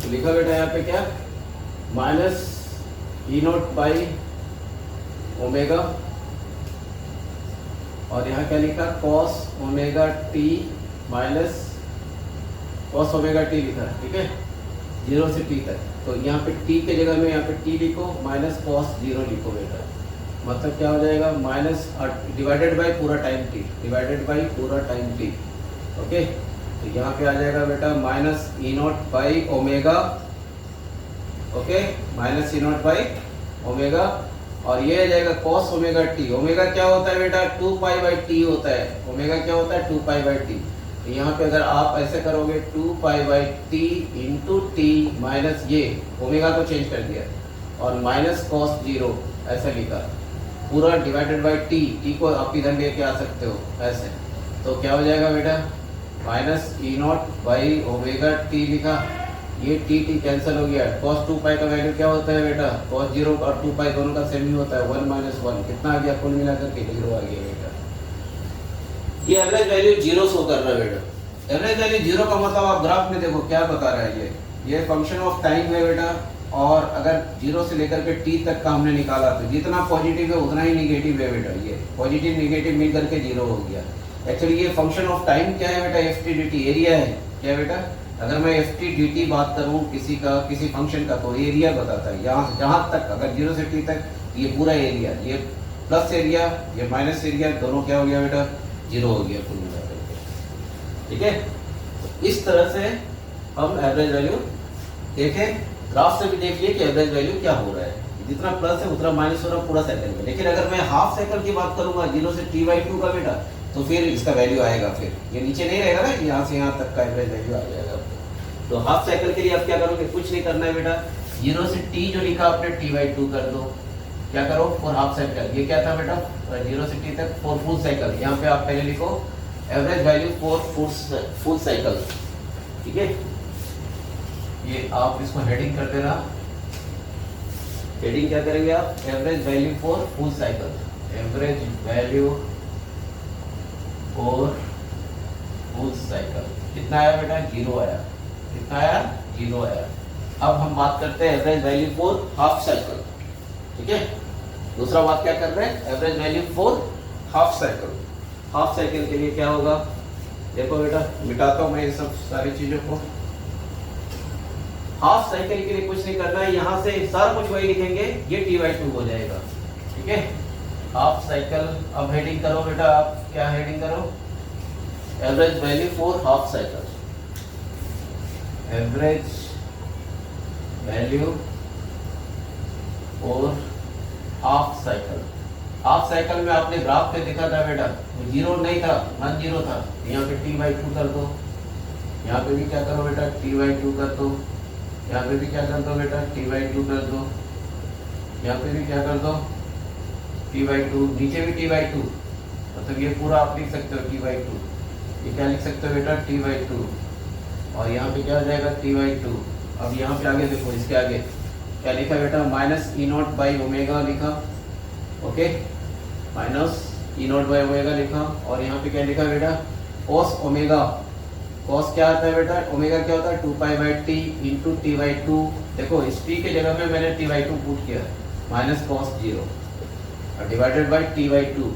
तो लिखा बेटा यहाँ पे क्या, minus E naught by omega, और यहाँ क्या लिखा cos omega t minus cos omega T लिखा, ठीक है, 0 से t तक। तो यहाँ पे t के जगह में यहाँ पे t लिखो, माइनस कॉस 0 लिखो बेटा, मतलब क्या हो जाएगा माइनस डिवाइडेड बाई पूरा टाइम t, डिवाइडेड बाई पूरा टाइम t, ओके। तो यहाँ पे आ जाएगा बेटा minus E naught by omega, okay, minus E naught by omega, और ये आ जाएगा कॉस ओमेगा टी। ओमेगा क्या होता है बेटा 2 पाई बाई टी होता है, ओमेगा क्या होता है 2 पाई बाई टी। तो यहाँ पे अगर आप ऐसे करोगे 2 pi by T into T minus ये ओमेगा को चेंज कर दिया, और माइनस कॉस 0 ऐसा लिखा, पूरा डिवाइडेड बाई टी, टी को आप इधर लेके आ सकते हो ऐसे, तो क्या हो जाएगा बेटा minus E not by omega T लिखा, ये टी टी कैंसिल हो गया। cos 2 पाई का वैल्यू क्या होता है बेटा, cos 0 और 2 पाई दोनों का सेम ही होता है, 1 माइनस 1 कितना आ गया, कुल मिलाकर के 0 आ गया बेटा। ये एवरेज वैल्यू 0 शो कर रहा है बेटा, एवरेज वैल्यू 0 का मतलब आप ग्राफ में देखो क्या बता रहा है, ये फंक्शन ऑफ टाइम है बेटा, और अगर 0 से लेकर के t तक का हमने निकाला तो जितना पॉजिटिव है उतना ही निगेटिव है बेटा, ये पॉजिटिव निगेटिव मिल करके 0 हो गया। एक्चुअली ये फंक्शन ऑफ टाइम क्या है बेटा, F T D T area है क्या बेटा, अगर मैं एफ टी डी टी बात करूँ किसी का किसी फंक्शन का, तो एरिया बताता है, यहाँ से जहाँ तक अगर 0 से t तक ये पूरा एरिया, ये प्लस एरिया ये माइनस एरिया दोनों क्या हो गया बेटा 0 हो गया कुल मिलाकर के, ठीक है। इस तरह से हम एवरेज वैल्यू देखें, ग्राफ से भी देखिए कि एवरेज वैल्यू क्या हो रहा है, जितना प्लस है उतना माइनस हो रहा है पूरा साइकिल में। लेकिन अगर मैं हाफ साइकिल की बात करूंगा 0 से t/2 का बेटा, तो फिर इसका वैल्यू आएगा, फिर ये नीचे नहीं रहेगा ना, यहाँ से यहाँ तक का एवरेज वैल्यू आ जाएगा। तो हाफ साइकिल के लिए आप क्या करोगे, कुछ नहीं करना है बेटा, 0 से t जो लिखा आपने t/2 कर दो, क्या करो फॉर हाफ साइकिल, ये क्या था बेटा 0 से t तक फॉर फुल साइकिल, यहाँ पे आप पहले लिखो average value for full cycle, ठीक है। ये आप इसको हेडिंग कर देना, हेडिंग क्या करेंगे आप, average value for full cycle, average value for full cycle कितना आया बेटा 0 आया, कितना आया 0 आया। अब हम बात करते हैं average value for half cycle, ठीक है। दूसरा बात क्या कर रहे हैं, average value for half cycle. Half cycle के लिए क्या होगा, देखो बेटा मिटाता हूं मैं ये सब सारी चीजों को। हाफ साइकिल के लिए कुछ नहीं करना है, यहाँ से सारा कुछ वही लिखेंगे, ये t/2 हो जाएगा, ठीक है। हाफ साइकिल, अब हेडिंग करो बेटा, आप क्या हेडिंग करो, average value for half cycle, average value for half cycle. Half cycle में आपने ग्राफ पे देखा था बेटा, वो 0 नहीं था, नॉन 0 था, यहाँ पे t/2 कर दो, यहाँ पे भी क्या करो बेटा t/2 कर दो, यहाँ पे भी क्या कर दो बेटा t/2 कर दो, यहाँ पे भी क्या कर दो t/2, नीचे भी t/2, मतलब ये पूरा आप लिख सकते हो t/2, ये क्या लिख सकते हो बेटा t/2, और यहाँ पे क्या हो जाएगा t/2। अब यहाँ पे आगे देखो, इसके आगे क्या लिखा बेटा minus E not by omega लिखा, okay, minus E not by omega लिखा, और यहाँ पे क्या लिखा बेटा cos ओमेगा, cos क्या आता है बेटा, ओमेगा क्या होता है 2 pi by T into t/2। देखो इस t के जगह में मैंने t/2 पुट किया, minus cos 0 divided by t/2,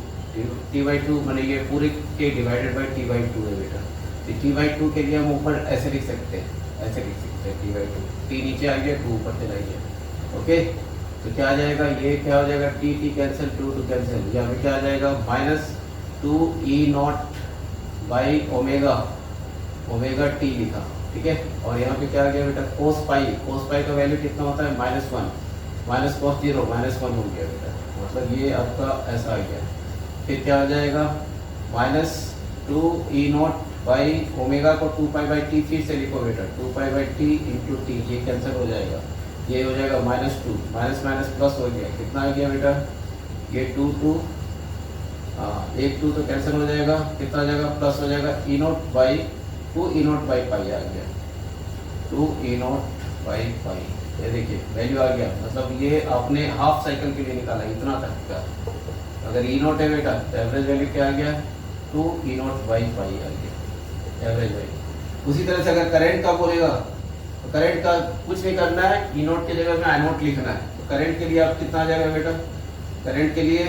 t/2 मैंने ये पूरे के डिवाइडेड बाई t/2 है बेटा। t/2 के लिए हम ऊपर ऐसे लिख सकते हैं, ऐसे लिख सकते हैं t/2, t नीचे आ गया 2 ऊपर चला गया, ओके। तो क्या आ जाएगा, ये क्या हो जाएगा t कैंसिल, 2 कैंसिल, यहाँ पे क्या आ जाएगा minus 2e0 by omega, omega t लिखा, ठीक है। और यहाँ पे क्या आ गया बेटा cos पाई का वैल्यू कितना होता है -1, माइनस cos 0 -1 हो गया बेटा, मतलब ये आपका ऐसा आ गया। फिर क्या आ जाएगा -2e0 बाई ओमेगा को 2 पाई/t फिर से लिखो बेटा, 2 पाई/t इंटू टी, ये कैंसिल हो जाएगा, ये हो जाएगा -2, माइनस माइनस प्लस हो गया, कितना आ गया बेटा, ये 2 1 2 तो कैंसिल हो जाएगा, कितना आ जाएगा, प्लस हो जाएगा E0/2 E0/पाई आ गया, 2 E0/पाई। ये देखिए वैल्यू आ गया, मतलब ये आपने हाफ साइकिल के लिए निकाला इतना तक का। अगर E0 है बेटा तो एवरेज वैल्यू क्या आ गया, 2 E0/पाई आ गया एवरेज वैल्यू। उसी तरह से अगर करंट का बोलेगा तो करंट का कुछ नहीं करना है, E0 की जगह में I0 लिखना है। तो करंट के लिए आप कितना आ जाएगा बेटा, करंट के लिए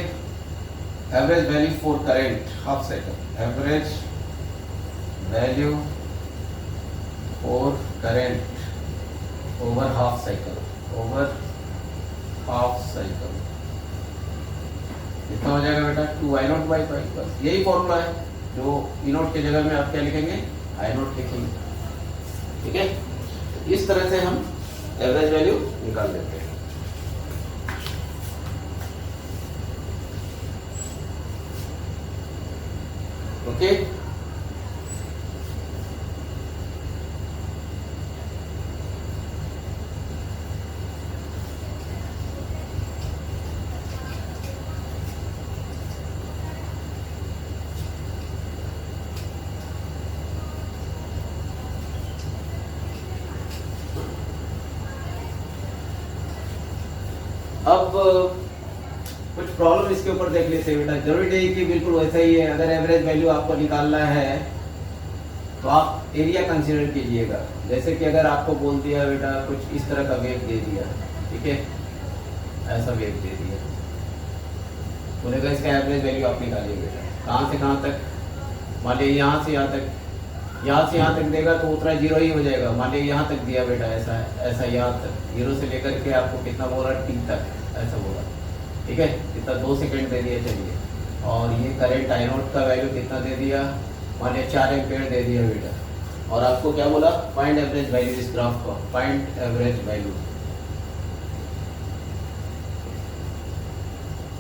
average value for current half cycle, average value for current over half cycle, over half cycle कितना हो जाएगा बेटा, 2 I0/पाई। बस यही फॉर्मूला है, जो E0 की जगह में आप क्या लिखेंगे, I0 लिखेंगे। ठीक है, इस तरह से हम एवरेज वैल्यू निकाल लेते हैं। ओके, अब कुछ प्रॉब्लम इसके ऊपर देख लेते हैं बेटा। जरूरी नहीं कि बिल्कुल वैसा ही है। अगर एवरेज वैल्यू आपको निकालना है तो आप एरिया कंसीडर कीजिएगा। जैसे कि अगर आपको बोल दिया बेटा कुछ इस तरह का वेव दे दिया, ठीक है, ऐसा वेव दे दिया, बोलेगा इसका एवरेज वैल्यू आप निकालिए बेटा, कहाँ से कहाँ तक, मान लीजिए यहाँ से यहाँ तक, यहाँ से यहाँ तक देगा तो उतना जीरो ही हो जाएगा। मान लीजिए यहाँ तक दिया बेटा, ऐसा ऐसा यहाँ तक, जीरो से लेकर के आपको कितना बोला, टी तक ऐसा बोला, ठीक है, कितना 2 सेकेंड दे दिया चलिए। और ये करंट I0 का वैल्यू कितना दे दिया, मान लीजिए 4 एम्पेयर दे दिया बेटा। और आपको क्या बोला, फाइंड एवरेज वैल्यू इस ग्राफ का, फाइंड एवरेज वैल्यू।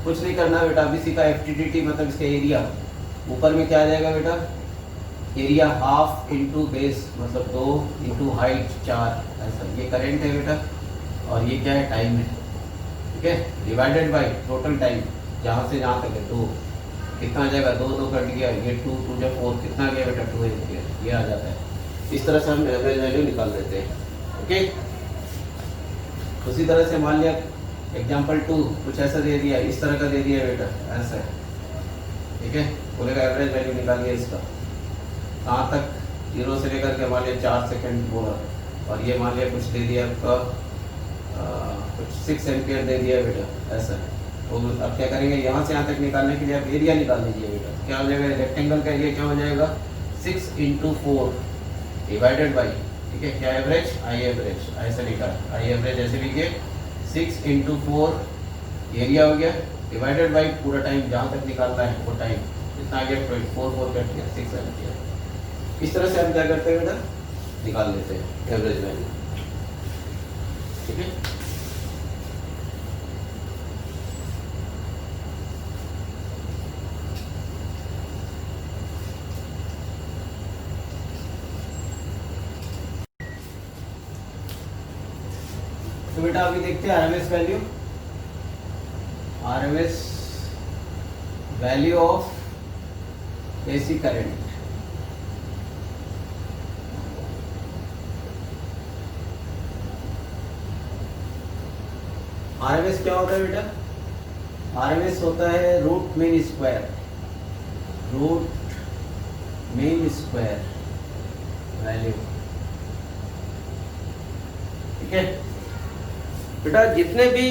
कुछ नहीं करना बेटा, अब इसी का FTDT मतलब इसका एरिया, ऊपर में क्या आ जाएगा बेटा, एरिया हाफ इंटू बेस मतलब 2 इंटू हाइट 4, ऐसा। ये करंट है बेटा और ये क्या है, टाइम है, ठीक है, डिवाइडेड बाय टोटल टाइम जहाँ से जहाँ तक है 2, कितना आ जाएगा, 2 2 कट गया, ये 2 2 जब 4 कितना आ गया बेटा, 2 एम्पियर, ये आ जाता है। इस तरह से हम एवरेज वैल्यू निकाल देते हैं। ओके, उसी तरह से मान लिया एग्जाम्पल 2 कुछ ऐसा दे दिया, इस तरह का दे दिया बेटा, ऐसा है, ठीक है, बोलेगा एवरेज वैल्यू निकालिए इसका, कहाँ तक, 0 से लेकर के मान लिया 4 सेकेंड बोला, और ये मान लिया कुछ दे दिया आपका कुछ 6 एम्पियर दे दिया बेटा, ऐसा है। तो अब क्या करेंगे, यहाँ से यहाँ तक निकालने के लिए आप एरिया निकाल दीजिए बेटा। क्या हो जाएगा, रेक्टेंगल का एरिया क्या हो जाएगा, 6 इंटू 4 डिवाइडेड बाई, ठीक है, क्या एवरेज, आई एवरेज, ऐसा लिखा है, आई एवरेज ऐसे लिखिए, 6 इंटू 4 एरिया हो गया, डिवाइडेड बाई पूरा टाइम जहाँ तक निकालता है वो टाइम कितना आ गया, 4 कट गया, 6 एम्पियर। इस तरह से हम क्या करते हैं बेटा, निकाल लेते हैं एवरेज वैल्यू, ठीक है। तो बेटा अभी देखते हैं RMS value, RMS value of AC current. RMS क्या होता है बेटा, आरएमएस होता है root mean square, root mean square value, ठीक है बेटा। जितने भी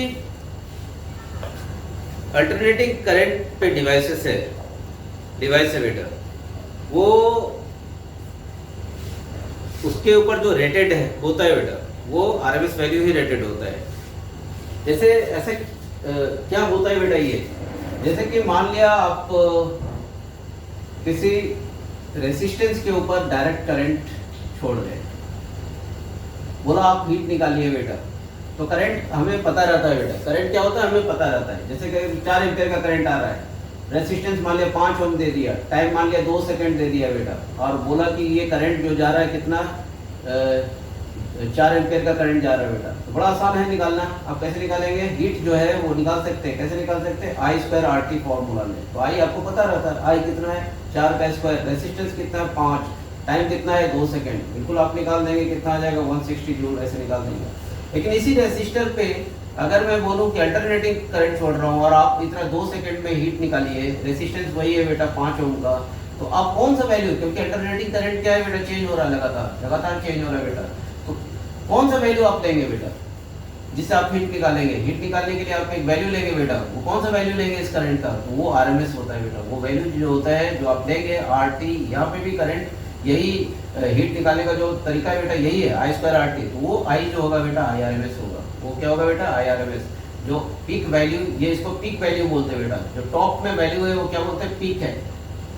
अल्टरनेटिंग करंट पे डिवाइस है बेटा, वो उसके ऊपर जो रेटेड है होता है बेटा, वो आरएमएस वैल्यू ही रेटेड होता है। जैसे ऐसे क्या होता है बेटा, ये जैसे कि मान लिया आप किसी रेसिस्टेंस के ऊपर डायरेक्ट करंट छोड़ रहे, बोला आप हीट निकालिए बेटा, तो करंट हमें पता रहता है बेटा, करंट क्या होता है हमें पता रहता है। जैसे कि 4 एम्पियर का करंट आ रहा है, रेसिस्टेंस मान लिया 5 ओम दे दिया, टाइम मान लिया 2 सेकंड दे दिया बेटा, और बोला कि ये करंट जो जा रहा है कितना 4 एम्पियर का करंट जा रहा है बेटा। तो बड़ा आसान है निकालना। आप कैसे निकालेंगे? हीट जो है वो निकाल सकते हैं। कैसे निकाल सकते हैं? आई स्क्वायर आर टी फॉर्मूला में। तो आई आपको पता रहता है, आई कितना है 4 का स्क्वायर, रेसिस्टेंस कितना है 5, टाइम कितना है 2 सेकंड। बिल्कुल आप निकाल देंगे, कितना आ जाएगा 160 जूल, ऐसे निकाल देंगे। लेकिन इसी रेसिस्टर पे अगर मैं बोलूं कि अल्टरनेटिंग करंट छोड़ रहा हूं और आप इतना 2 सेकंड में हीट निकालिए, रेसिस्टेंस वही है बेटा 5 ओम का, तो आप कौन सा वैल्यू, क्योंकि अल्टरनेटिंग करंट क्या है बेटा, चेंज हो रहा है लगातार चेंज हो रहा है बेटा, तो कौन सा वैल्यू आप लेंगे बेटा जिससे आप हीट निकालेंगे? हीट निकालने के लिए आप एक वैल्यू लेंगे बेटा, वो कौन सा वैल्यू लेंगे इस करंट का? तो वो आरएमएस होता है बेटा। वो वैल्यू जो होता है जो आप लेंगे आरटी, यहाँ पे भी करंट यही हीट निकालने का जो तरीका है बेटा यही है, आई स्क्वायर आर टी। तो वो आई जो होगा बेटा आई आर एम एस होगा। वो क्या होगा बेटा? I R M S. जो पीक वैल्यू, ये इसको पीक वैल्यू बोलते हैं बेटा, जो टॉप में वैल्यू है वो क्या बोलते हैं? पीक है,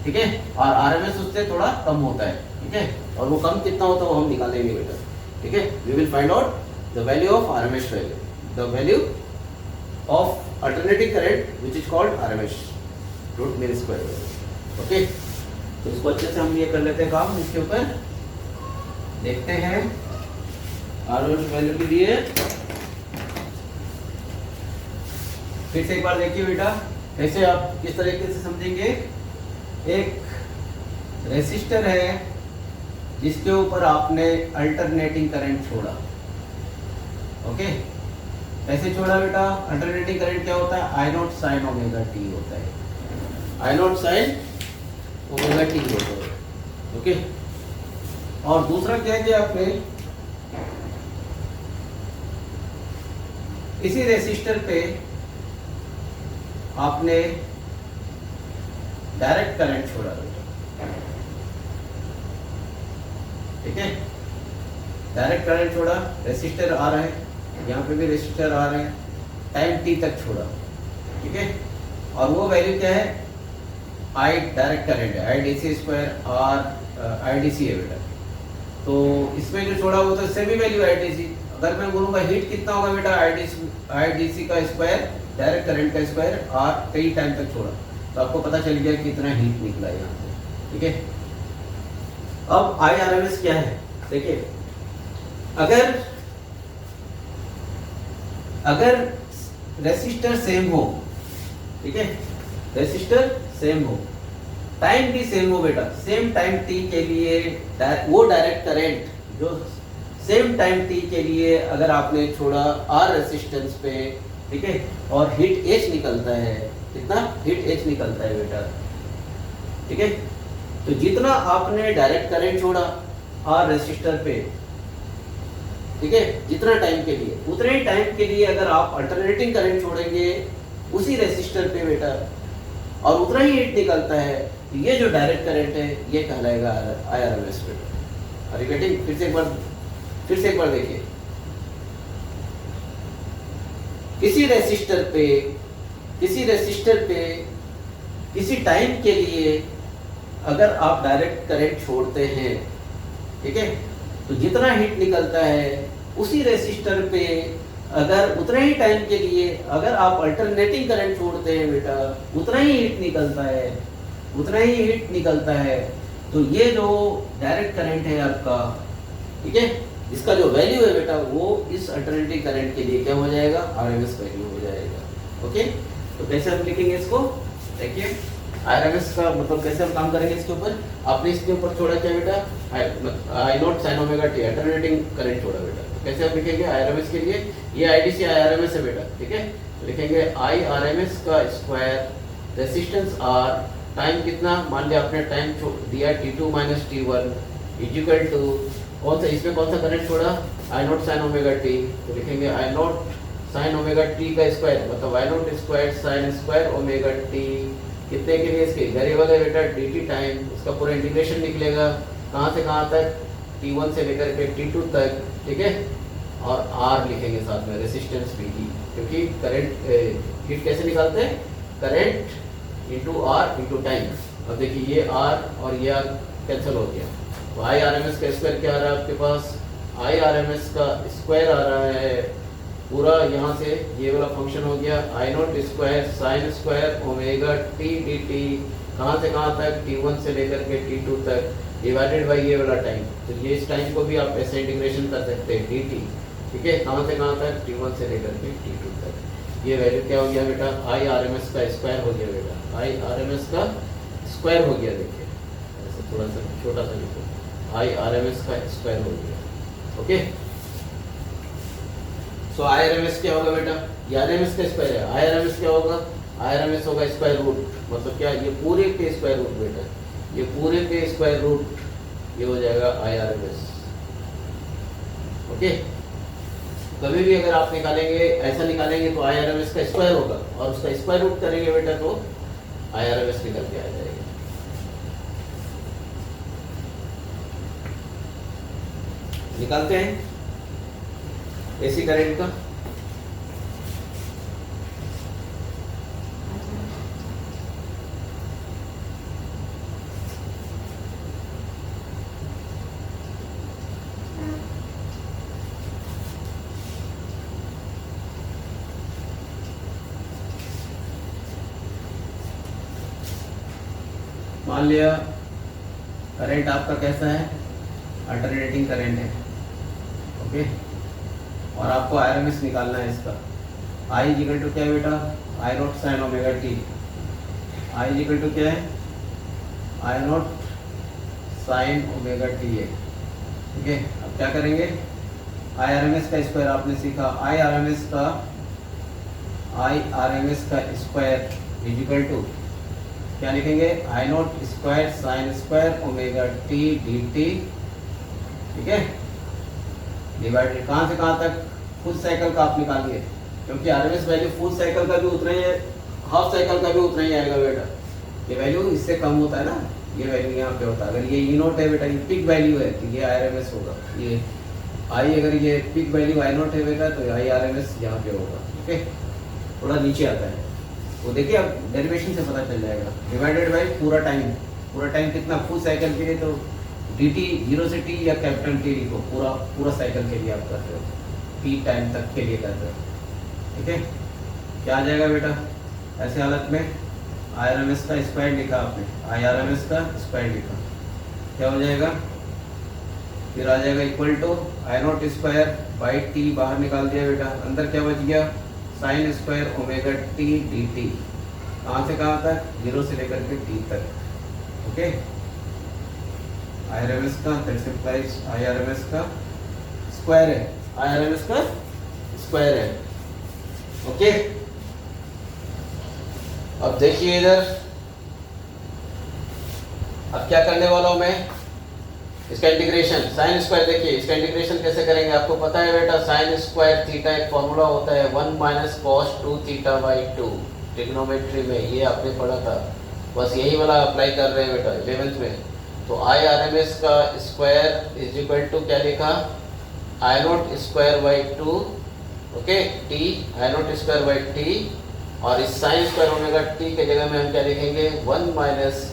ठीक है। और आर एम एस उससे थोड़ा कम होता है, ठीक है। और वो कम कितना होता है वो हम निकालेंगे बेटा, ठीक है। We will find out the value of R M S value, the value of alternating current which is called R M S root mean square value, okay. तो इसको अच्छे से हम ये कर लेते हैं काम, इसके ऊपर देखते हैं आरएमएस वैल्यू के लिए। फिर से एक बार देखिए बेटा, कैसे आप किस तरीके से समझेंगे। एक रेसिस्टर है जिसके ऊपर आपने अल्टरनेटिंग करंट छोड़ा, ओके। कैसे छोड़ा बेटा? अल्टरनेटिंग करंट क्या होता है? I naught sine omega T होता है, I naught sine omega T होता है, ओके। और दूसरा क्या किया आपने, इसी रेसिस्टर पे आपने डायरेक्ट करंट छोड़ा बेटा, ठीक है। डायरेक्ट करंट छोड़ा, रेसिस्टर आ रहा है, यहाँ पे भी रेसिस्टर आ रहे हैं, टाइम टी तक छोड़ा, ठीक है। और वो वैल्यू क्या है? आई डायरेक्ट करंट है, I D C square R I D C है बेटा। तो इसमें जो छोड़ा वो तो semi value I D C. अगर मैं बोलूँगा हीट कितना होगा बेटा, आई डी सी का स्क्वायर डायरेक्ट करंट का स्क्वायर आर कई टाइम तक छोड़ा, तो आपको पता चल गया कितना हीट निकला यहाँ से, ठीक है। अब आई आर एम एस क्या है देखिए, अगर रेसिस्टर सेम हो, ठीक है, रेसिस्टर सेम हो, टाइम भी सेम हो बेटा, सेम टाइम टी के लिए वो डायरेक्ट करंट जो सेम टाइम टी के लिए अगर आपने छोड़ा आर रेसिस्टेंस पे, ठीक है, और हीट एच निकलता है, कितना हीट एच निकलता है बेटा, ठीक है। तो जितना आपने डायरेक्ट करंट छोड़ा आर रेसिस्टर पे, ठीक है, जितना टाइम के लिए, उतने ही टाइम के लिए अगर आप अल्टरनेटिंग करंट छोड़ेंगे उसी रेसिस्टर पे बेटा, और उतना ही हीट निकलता है, तो ये जो डायरेक्ट करंट है ये कहलाएगा आई आर एम एस बेटा। Are you getting? फिर से एक बार देखिए, किसी रेसिस्टर पे किसी टाइम के लिए अगर आप डायरेक्ट करंट छोड़ते हैं, ठीक है, तो जितना हीट निकलता है उसी रेसिस्टर पे अगर उतने ही टाइम के लिए अगर आप अल्टरनेटिंग करंट छोड़ते हैं बेटा, उतना ही हीट निकलता है। तो ये जो डायरेक्ट करंट है आपका, ठीक है, इसका जो वैल्यू है बेटा वो इस अल्टरनेटिंग करंट के लिए क्या हो जाएगा? आरएमएस वैल्यू हो जाएगा, ओके। तो कैसे हम लिखेंगे इसको? देखिए आरएमएस का मतलब कैसे हम काम करेंगे इसके ऊपर। आपने इसके ऊपर छोड़ा क्या बेटा? I naught sine omega t, alternating current छोड़ा बेटा। तो कैसे आप लिखेंगे आरएमएस के लिए? ये आईडीसी आरएमएस है बेटा, ठीक है। तो लिखेंगे आई आरएमएस का स्क्वायर, रेसिस्टेंस आर, टाइम कितना मान लिया आपने टाइम दिया t2 minus t1 equal to कौन सा, इसमें कौन सा करंट छोड़ा? I naught sine omega T. तो लिखेंगे I naught sine omega T का स्क्वायर मतलब I not square sine square omega t, कितने के लिए? इसके वेरिएबल है बेटा dt टाइम, उसका पूरा इंटीग्रेशन निकलेगा कहाँ से कहाँ तक, t1 से लेकर के t2 तक, ठीक है। और r लिखेंगे साथ में, रेसिस्टेंस pt, क्योंकि करंट हीट कैसे निकालते हैं? Current into R into time. अब देखिए ये r और ये r कैंसिल हो गया, तो आई आर एम एस का स्क्वायर क्या आ रहा है आपके पास? आई आर एम एस का स्क्वायर आ रहा है पूरा यहाँ से ये वाला फंक्शन हो गया I not square sine square omega T D t, कहाँ से कहाँ तक, T1 से लेकर के T2 तक, डिवाइडेड बाई ये वाला टाइम। तो ये इस टाइम को भी आप ऐसे इंटीग्रेशन कर सकते हैं dt, ठीक है, कहाँ से कहाँ तक, T1 से लेकर के T2 तक। ये वैल्यू क्या हो गया बेटा, आई आर एम एस का स्क्वायर हो गया बेटा, आई आर एम एस का स्क्वायर हो गया। देखिए ऐसे थोड़ा सा छोटा सा लिखो, आई आर एम एस का स्क्वायर हो गया। Okay, so I R M S क्या होगा बेटा, ये आर एम एस का स्क्वायर है, आई आर एम एस क्या होगा, आई आर एम एस होगा स्क्वायर रूट, मतलब क्या, ये पूरे पे स्क्वायर रूट बेटा, ये पूरे पे स्क्वायर रूट, ये हो जाएगा I R M S. Okay, कभी भी अगर आप निकालेंगे ऐसा निकालेंगे तो आई आर एम एस का स्क्वायर होगा, और उसका स्क्वायर रूट करेंगे बेटा तो आई आर एम एस निकल के आ जाएगा। निकालते हैं एसी करंट का। मान लिया करंट आपका कैसा है, अल्टरनेटिंग करंट है। ओके, और आपको आरएमएस निकालना है इसका। आई इक्वल टू क्या है बेटा, I naught sine omega t. I equal to क्या है, I naught sine omega t है। ठीक है, अब क्या करेंगे, आई आर एम एस का स्क्वायर आपने सीखा, आई आर एम एस का स्क्वायर इज इक्वल टू क्या लिखेंगे, I not square sine square omega T D t. ठीक है, डिवाइडेड कहाँ से कहाँ तक, फुल साइकिल का आप निकालिए, क्योंकि आरएमएस वैल्यू फुल साइकिल का भी उतना ही है, हाफ साइकिल का भी उतना ही आएगा बेटा। ये वैल्यू इससे कम होता है ना, ये वैल्यू यहाँ पे होता है। अगर ये ई नोट है बेटा, ये पिक वैल्यू है तो ये आरएमएस होगा। ये आई, अगर ये पिक वैल्यू आई नोट है बेटा तो आई आरएमएस यहाँ पे होगा। ठीक है, थोड़ा नीचे आता है वो देखिए, अब डेरिवेशन से पता चल जाएगा। डिवाइडेड बाई पूरा टाइम कितना, फुल साइकिल के लिए तो dt 0 से t या कैपिटल T लिखो, पूरा साइकिल के लिए आप करते हो, t टाइम तक के लिए करते हो। ठीक है, क्या आ जाएगा बेटा, ऐसे हालत में आई आर एम एस का स्क्वायर लिखा आपने, आई आर एम एस का स्क्वायर लिखा, क्या हो जाएगा, फिर आ जाएगा equal to I not square by t, बाहर निकाल दिया बेटा, अंदर क्या बच गया, sine square omega T D t, कहाँ से कहाँ तक, 0 से लेकर के t तक। Okay, I R M S का that implies I R M S का स्क्वायर है, आई आर एम एस का स्क्वायर है। ओके, अब देखिए इधर, अब क्या करने वाला हूं मैं, इसका इंटीग्रेशन साइन स्क्वायर। देखिए इसका इंटीग्रेशन कैसे करेंगे, आपको पता है बेटा, साइन स्क्वायर थीटा एक फॉर्मूला होता है 1 minus cos 2 theta by 2, trigonometry में ये आपने पढ़ा था, बस यही वाला अप्लाई कर रहे हैं बेटा 11th में। तो आई आर एम एस का स्क्वायर इज इक्वल टू क्या लिखा, I not square by 2, okay, t I not square by t, और इस साइन स्क्वायर ओमेगा टी के जगह में हम क्या लिखेंगे, 1 minus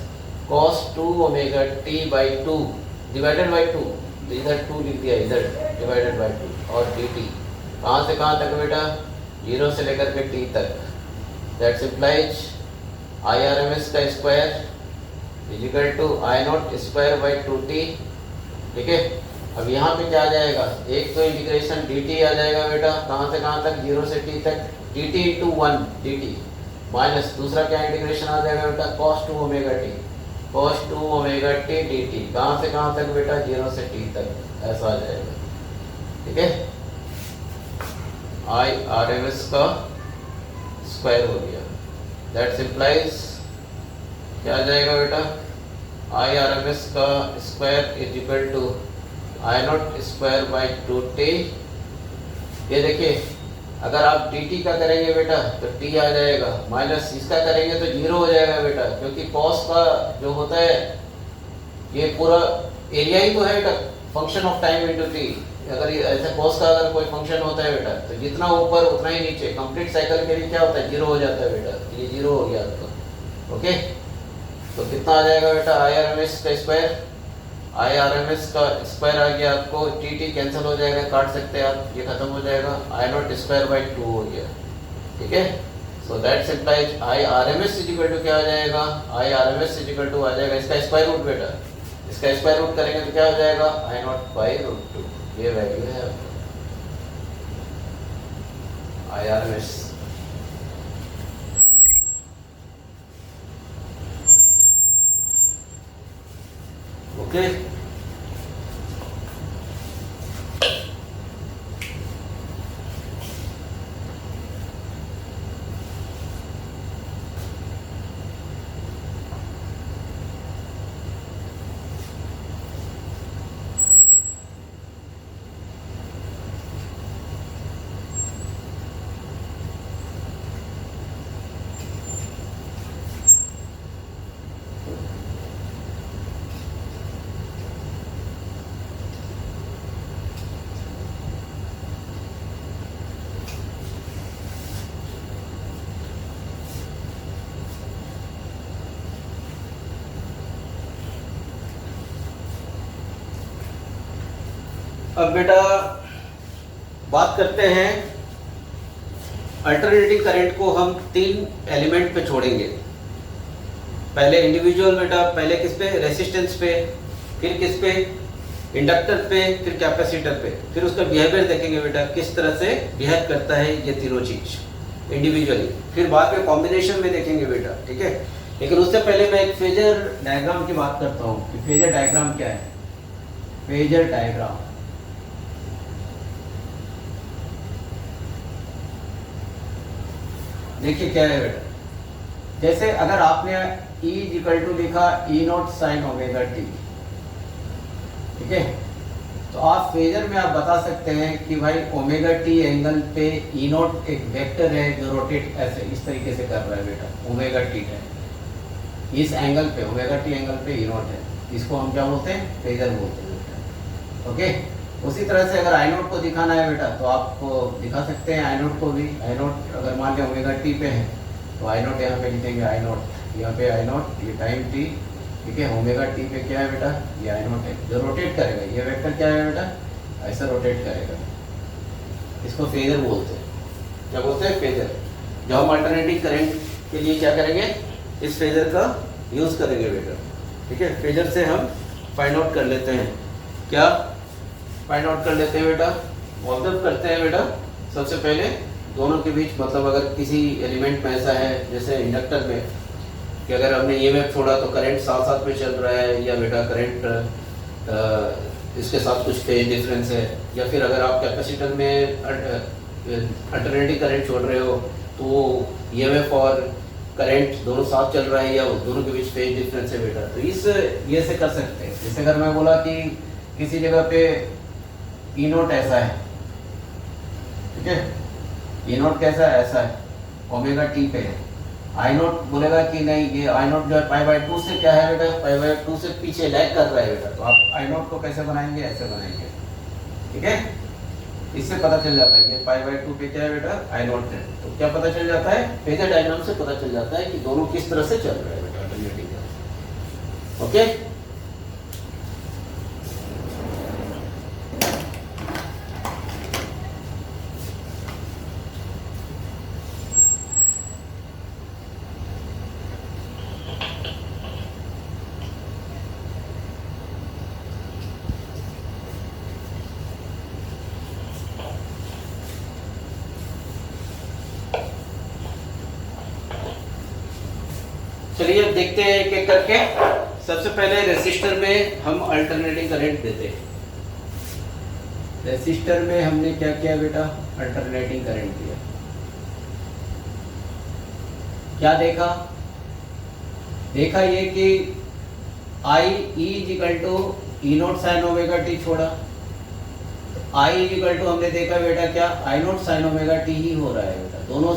cos 2 omega T by 2 divided by 2, तो इधर 2 लिख दिया, इधर डिवाइडेड बाई 2, और डी टी कहाँ से कहाँ तक बेटा, 0 से लेकर के t तक। That's implies I R M S का square is equal to I not square by 2t। ठीक है, अब यहाँ पे क्या आ जाएगा, एक तो इंटीग्रेशन dt आ जाएगा बेटा, कहाँ से कहाँ तक, 0 से t तक, dt इंटू 1 dt, माइनस दूसरा क्या इंटीग्रेशन आ जाएगा बेटा, cos 2 omega t, cos 2 omega t dt, कहाँ से कहाँ तक बेटा, 0 से t तक, ऐसा आ जाएगा। ठीक है, आई आर एम एस का स्क्वायर हो गया, दैट इम्प्लाइज क्या आ जाएगा बेटा, आई आर एम एस का square is equal to I not square by 2t। ये देखिए, अगर आप dt का करेंगे बेटा तो t आ जाएगा, माइनस इसका करेंगे तो 0 हो जाएगा बेटा, क्योंकि cos का जो होता है ये पूरा एरिया ही तो है बेटा, function of time into t। अगर ये ऐसा cos का अगर कोई फंक्शन होता है बेटा तो जितना ऊपर उतना ही नीचे, कंप्लीट साइकिल के लिए क्या होता है, 0 हो जाता है बेटा, ये 0 हो गया आपका। ओके, तो कितना आ जाएगा बेटा, आई आर एम एस का स्क्वायर, IRMS का स्क्वायर आ गया आपको, TT कैंसिल हो जाएगा, काट सकते हैं आप, ये खत्म हो जाएगा, I0 स्क्वायर बाई 2 हो गया, ठीक है। So that implies IRMS is equal to क्या आ जाएगा, IRMS इज इक्वल टू आ जाएगा इसका स्क्वायर रूट बेटा, इसका स्क्वायर रूट करेंगे तो क्या हो जाएगा I0 बाई रूट 2, ये वैल्यू है IRMS। ओके अब बेटा बात करते हैं अल्टरनेटिंग करंट को हम 3 एलिमेंट पे छोड़ेंगे। पहले इंडिविजुअल बेटा, पहले किस पे, रेसिस्टेंस पे, फिर किस पे, इंडक्टर पे, फिर कैपेसिटर पे, फिर उसका बिहेवियर देखेंगे बेटा किस तरह से बिहेव करता है ये तीनों चीज इंडिविजुअली, फिर बाद में कॉम्बिनेशन में देखेंगे बेटा, ठीक है। लेकिन उससे पहले मैं एक फेजर डायग्राम की बात करता हूँ कि फेजर डायग्राम क्या है। फेजर डायग्राम देखिए क्या है बेटा, जैसे अगर आपने E इक्वल टू लिखा E0 साइन ओमेगा टी, ठीक है, तो आप फेजर में आप बता सकते हैं कि भाई ओमेगा टी एंगल पे E0 एक वेक्टर है जो रोटेट ऐसे इस तरीके से कर रहा है बेटा, ओमेगा टी है इस एंगल पे, ओमेगा टी एंगल पे E0 है, इसको हम क्या बोलते हैं, फेजर बोलते हैं बेटा, ओके। उसी तरह से अगर I0 को दिखाना है बेटा तो आपको दिखा सकते हैं I0 को भी। I0 अगर मान लिया ओमेगा टी पे है तो I0 यहाँ पे लिखेंगे I0, यहाँ पे I0, ये टाइम t, ठीक है। ओमेगा टी पे क्या है बेटा, ये I0 है जो रोटेट करेगा, ये वेक्टर क्या है बेटा, ऐसा रोटेट करेगा, इसको फेजर बोलते हैं। क्या बोलते हैं, फेजर। जब हम अल्टरनेटिंग करंट के लिए क्या करेंगे, इस फेजर का यूज करेंगे बेटा, ठीक है। फेजर से हम फाइंड आउट कर लेते हैं, क्या फाइंड आउट कर लेते हैं बेटा, ऑब्जर्व करते हैं बेटा। सबसे पहले दोनों के बीच, मतलब अगर किसी एलिमेंट में ऐसा है जैसे इंडक्टर में कि अगर हमने ईएमएफ छोड़ा तो करंट साथ साथ में चल रहा है, या बेटा करंट इसके साथ कुछ फेज डिफरेंस है, या फिर अगर आप कैपेसिटर में अल्टरनेटिंग करंट छोड़ रहे हो तो ईएमएफ और करंट दोनों साथ चल रहा है या दोनों के बीच फेज डिफरेंस है बेटा, तो इस ये से कर सकते हैं। जैसे अगर मैं बोला कि किसी जगह पे E0 ऐसा है, ठीक है, E0 कैसा है, ऐसा है, ओमेगा टी पे है। I0 बोलेगा कि नहीं, ये I0 जो है पाई बाय 2 से क्या है बेटा, पाई बाय 2 से पीछे लैग कर रहा है बेटा, तो आप I0 को कैसे बनाएंगे, ऐसे बनाएंगे, ठीक है। इससे पता चल जाता है ये पाई बाय 2 पे क्या है बेटा, I0 है। तो क्या पता चल जाता है, फेजर डायग्राम से पता चल जाता है कि दोनों किस तरह से चल रहे हैं बेटा अल्टरनेटिंग, ओके। चलिए अब देखते हैं एक एक करके। सबसे पहले रेसिस्टर में हम अल्टरनेटिंग करंट देते हैं। रेसिस्टर में हमने क्या किया बेटा, अल्टरनेटिंग करंट दिया। क्या देखा, देखा ये कि I equal to E0 sine omega t छोड़ा, आई इक्वल टू हमने देखा बेटा क्या, I0 साइन ओमेगा टी ही हो रहा है बेटा, दोनों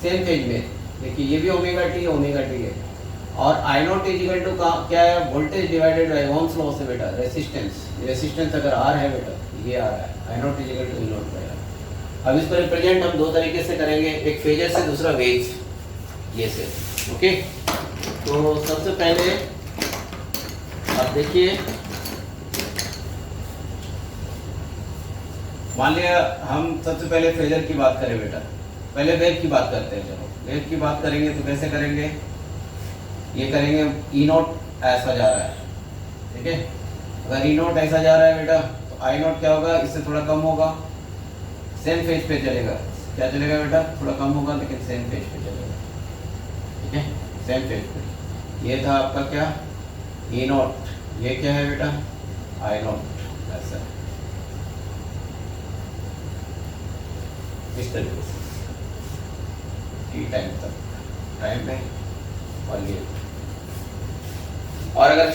सेम फेज में। देखिए ये भी ओमेगा टी है, और I0 इक्वल टू क्या है, voltage divided by Ohm's law से बेटा, रेसिस्टेंस अगर R है बेटा, ये आ रहा है I0 equal to E0 bye R। अब इसको रिप्रेजेंट हम दो तरीके से करेंगे, एक फेजर से, दूसरा वेव्स, ये से, ओके। तो सबसे पहले आप देखिए मान लिया हम सबसे पहले फेजर की बात करें बेटा, पहले वेव की बात करते हैं। चलो वेव की बात करेंगे तो कैसे करेंगे, ये करेंगे ई नोट ऐसा जा रहा है, ठीक है। अगर ई नोट ऐसा जा रहा है बेटा तो आई नोट क्या होगा, इससे थोड़ा कम होगा, सेम फेज पे चलेगा। क्या चलेगा बेटा, थोड़ा कम होगा लेकिन सेम फेज पे चलेगा, ठीक है, सेम फेज पे। ये था आपका क्या, ई नोट, ये क्या है बेटा, आई नोट, ऐसा इस तरीके से टी टाइम तक टाइम है। और ये, और अगर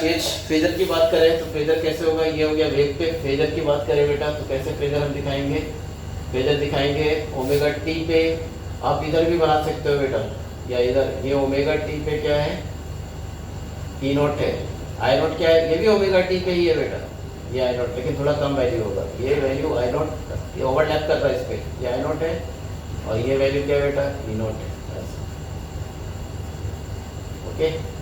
फेजर की बात करें तो फेजर कैसे होगा, ये हो गया वेग पे। फेजर की बात करें बेटा तो कैसे फेजर हम दिखाएंगे, फेजर दिखाएंगे ओमेगा टी पे। आप इधर भी बना सकते हो बेटा, या इधर, ये ओमेगा टी पे क्या है, ई नोट है। आई नोट क्या है, ये भी ओमेगा टी पे ही है बेटा, ये आई नोट, लेकिन थोड़ा कम वैल्यू होगा। ये वैल्यू आई नोट, ये ओवरलैप कर रहा है इस पे, ये आई नोट है, और ये वैल्यू क्या है बेटा, ई नोट है। ओके,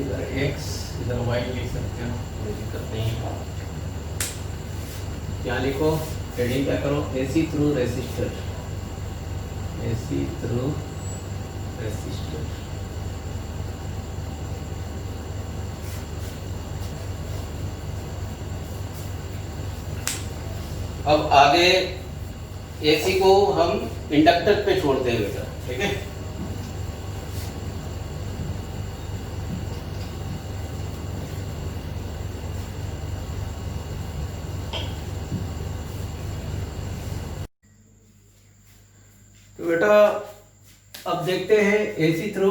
इधर x इधर y लिख सकते हो, कोई दिक्कत नहीं है। क्या लिखो, हेडिंग क्या करो, AC through resistor, AC through resistor. अब आगे AC को हम इंडक्टर पे छोड़ते हैं बेटा, ठीक है। तो बेटा अब देखते हैं AC थ्रू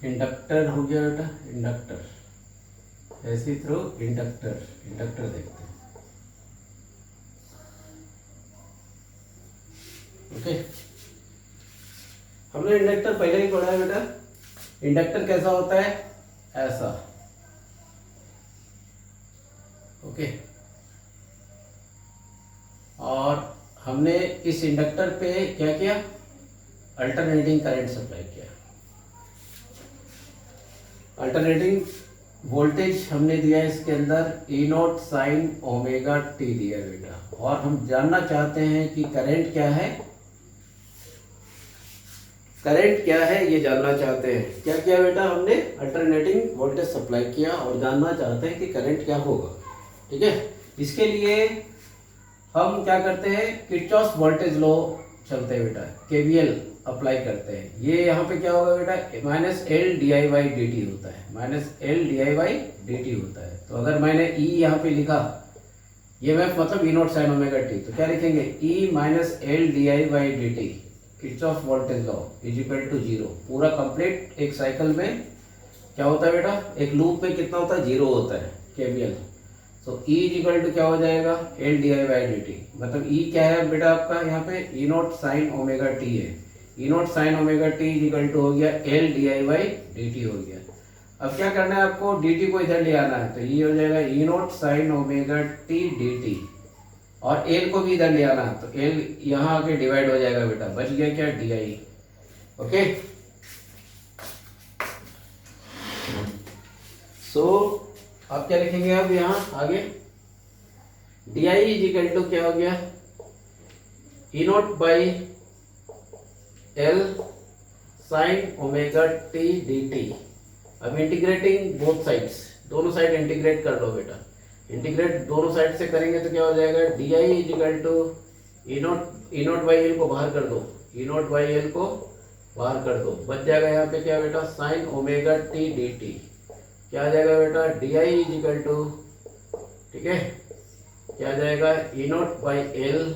इंडक्टर हो गया बेटा, inductor, AC through inductor, inductor देखते हैं। ओके, हमने इंडक्टर पहले ही पढ़ा है बेटा। इंडक्टर कैसा होता है, ऐसा, ओके। और हमने इस इंडक्टर पे क्या किया, अल्टरनेटिंग करंट सप्लाई किया। अल्टरनेटिंग वोल्टेज हमने दिया इसके अंदर ई नॉट साइन ओमेगा टी दिया बेटा। और हम जानना चाहते हैं कि करंट क्या है, करंट क्या है ये जानना चाहते हैं। क्या किया बेटा, हमने अल्टरनेटिंग वोल्टेज सप्लाई किया और जानना चाहते हैं कि करंट क्या होगा, ठीक है। इसके लिए हम क्या करते हैं, किरचॉफ वोल्टेज लॉ चलते हैं बेटा, KVL अप्लाई करते हैं। ये यहाँ पे क्या होगा बेटा, minus L D I by D T होता है, minus L D I by D T होता है। तो अगर मैंने E यहाँ पे लिखा, ये मैं मतलब E not sine omega T, तो क्या लिखेंगे, E minus L D I by D T, Kirchhoff voltage law is equal to 0। पूरा कंप्लीट एक साइकिल में क्या होता है बेटा, एक लूप में कितना होता है, 0 होता है KVL। So E is equal to क्या हो जाएगा, L D I by D T. मतलब E क्या है बेटा आपका, यहाँ पे E not sine omega t है, E not sine omega t is equal to हो गया L D I by D T हो गया। अब क्या करना है आपको, डी टी को इधर ले आना है, तो ये हो जाएगा E not sine omega T D t, और एल को भी इधर ले आना है, तो एल यहाँ आके डिवाइड हो जाएगा बेटा, बच गया क्या, डी आई। ओके, सो आप क्या लिखेंगे, अब यहाँ आगे D I is equal to क्या हो गया, E not by L sine omega T D t. अब इंटीग्रेटिंग बोथ साइड्स, दोनों साइड इंटीग्रेट कर लो बेटा। इंटीग्रेट दोनों साइड से करेंगे तो क्या हो जाएगा, D I is equal to E not by L को बाहर कर दो, ई नॉट बाई एल को बाहर कर दो, बच जाएगा यहाँ पे क्या बेटा, sine omega T D T. क्या आ जाएगा बेटा, D I is equal to, ठीक है, क्या आ जाएगा, ई नॉट बाई एल,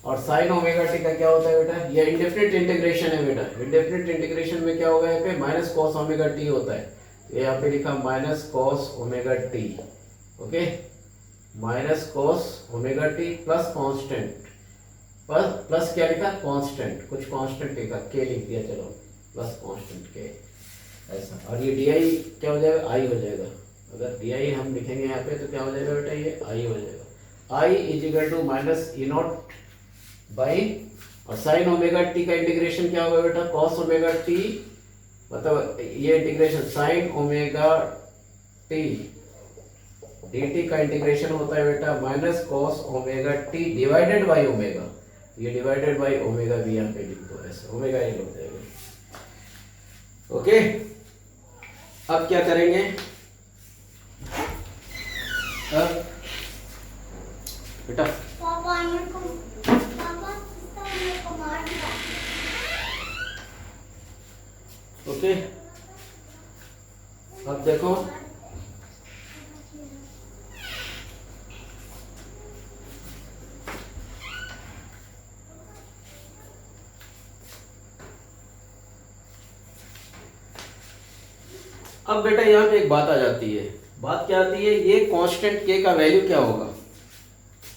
और साइन ओमेगा टी का क्या होता है बेटा, ये इंडेफिनिट इंटीग्रेशन है बेटा। इंडेफिनिट इंटीग्रेशन में क्या होगा, यहाँ पे माइनस कॉस ओमेगा टी होता है, ये यहाँ पे लिखा minus cos omega T, okay, minus cos omega T plus constant, plus क्या लिखा, कांस्टेंट, कुछ कांस्टेंट लिखा, के लिख दिया, चलो प्लस कांस्टेंट के, ऐसा। और ये डी आई क्या हो जाएगा, आई हो जाएगा। अगर डी आई हम लिखेंगे यहाँ पे तो क्या हो जाएगा बेटा, ये आई हो जाएगा। I is equal to minus E not by, और साइन ओमेगा टी का इंटीग्रेशन क्या होगा बेटा, कॉस ओमेगा टी, मतलब ये integration sine omega t dt का इंटीग्रेशन होता है बेटा minus cos omega t divided by omega, ये डिवाइडेड बाई ओमेगा भी यहाँ पे लिख दो, ऐसे ओमेगा एल हो जाएगा, ओके। अब क्या करेंगे, अब बेटा पापा मेरे को मार दिया, ओके। अब देखो अब बेटा यहाँ पे एक बात आ जाती है, बात क्या आती है, ये कांस्टेंट के का वैल्यू क्या होगा,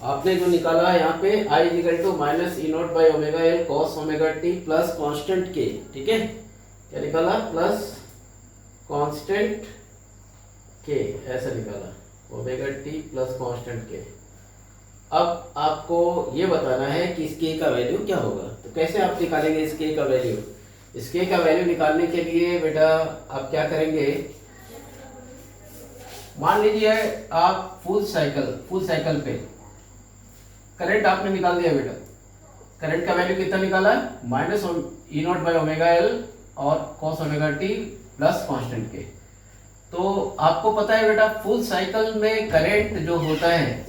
आपने जो निकाला है यहाँ पे I equal to minus E not by omega L cos omega T plus constant K, ठीक है, क्या निकाला, प्लस कांस्टेंट के, ऐसा निकाला, ओमेगा टी प्लस कांस्टेंट के। अब आपको ये बताना है कि इस के का वैल्यू क्या होगा, तो कैसे आप निकालेंगे इस के का वैल्यू। इस के का वैल्यू निकालने के लिए बेटा आप क्या करेंगे, मान लीजिए आप फुल साइकिल पे करंट आपने निकाल दिया बेटा, करंट का वैल्यू कितना निकाला, minus E not by omega L और cos omega T plus constant K. तो आपको पता है बेटा फुल साइकिल में करंट जो होता है,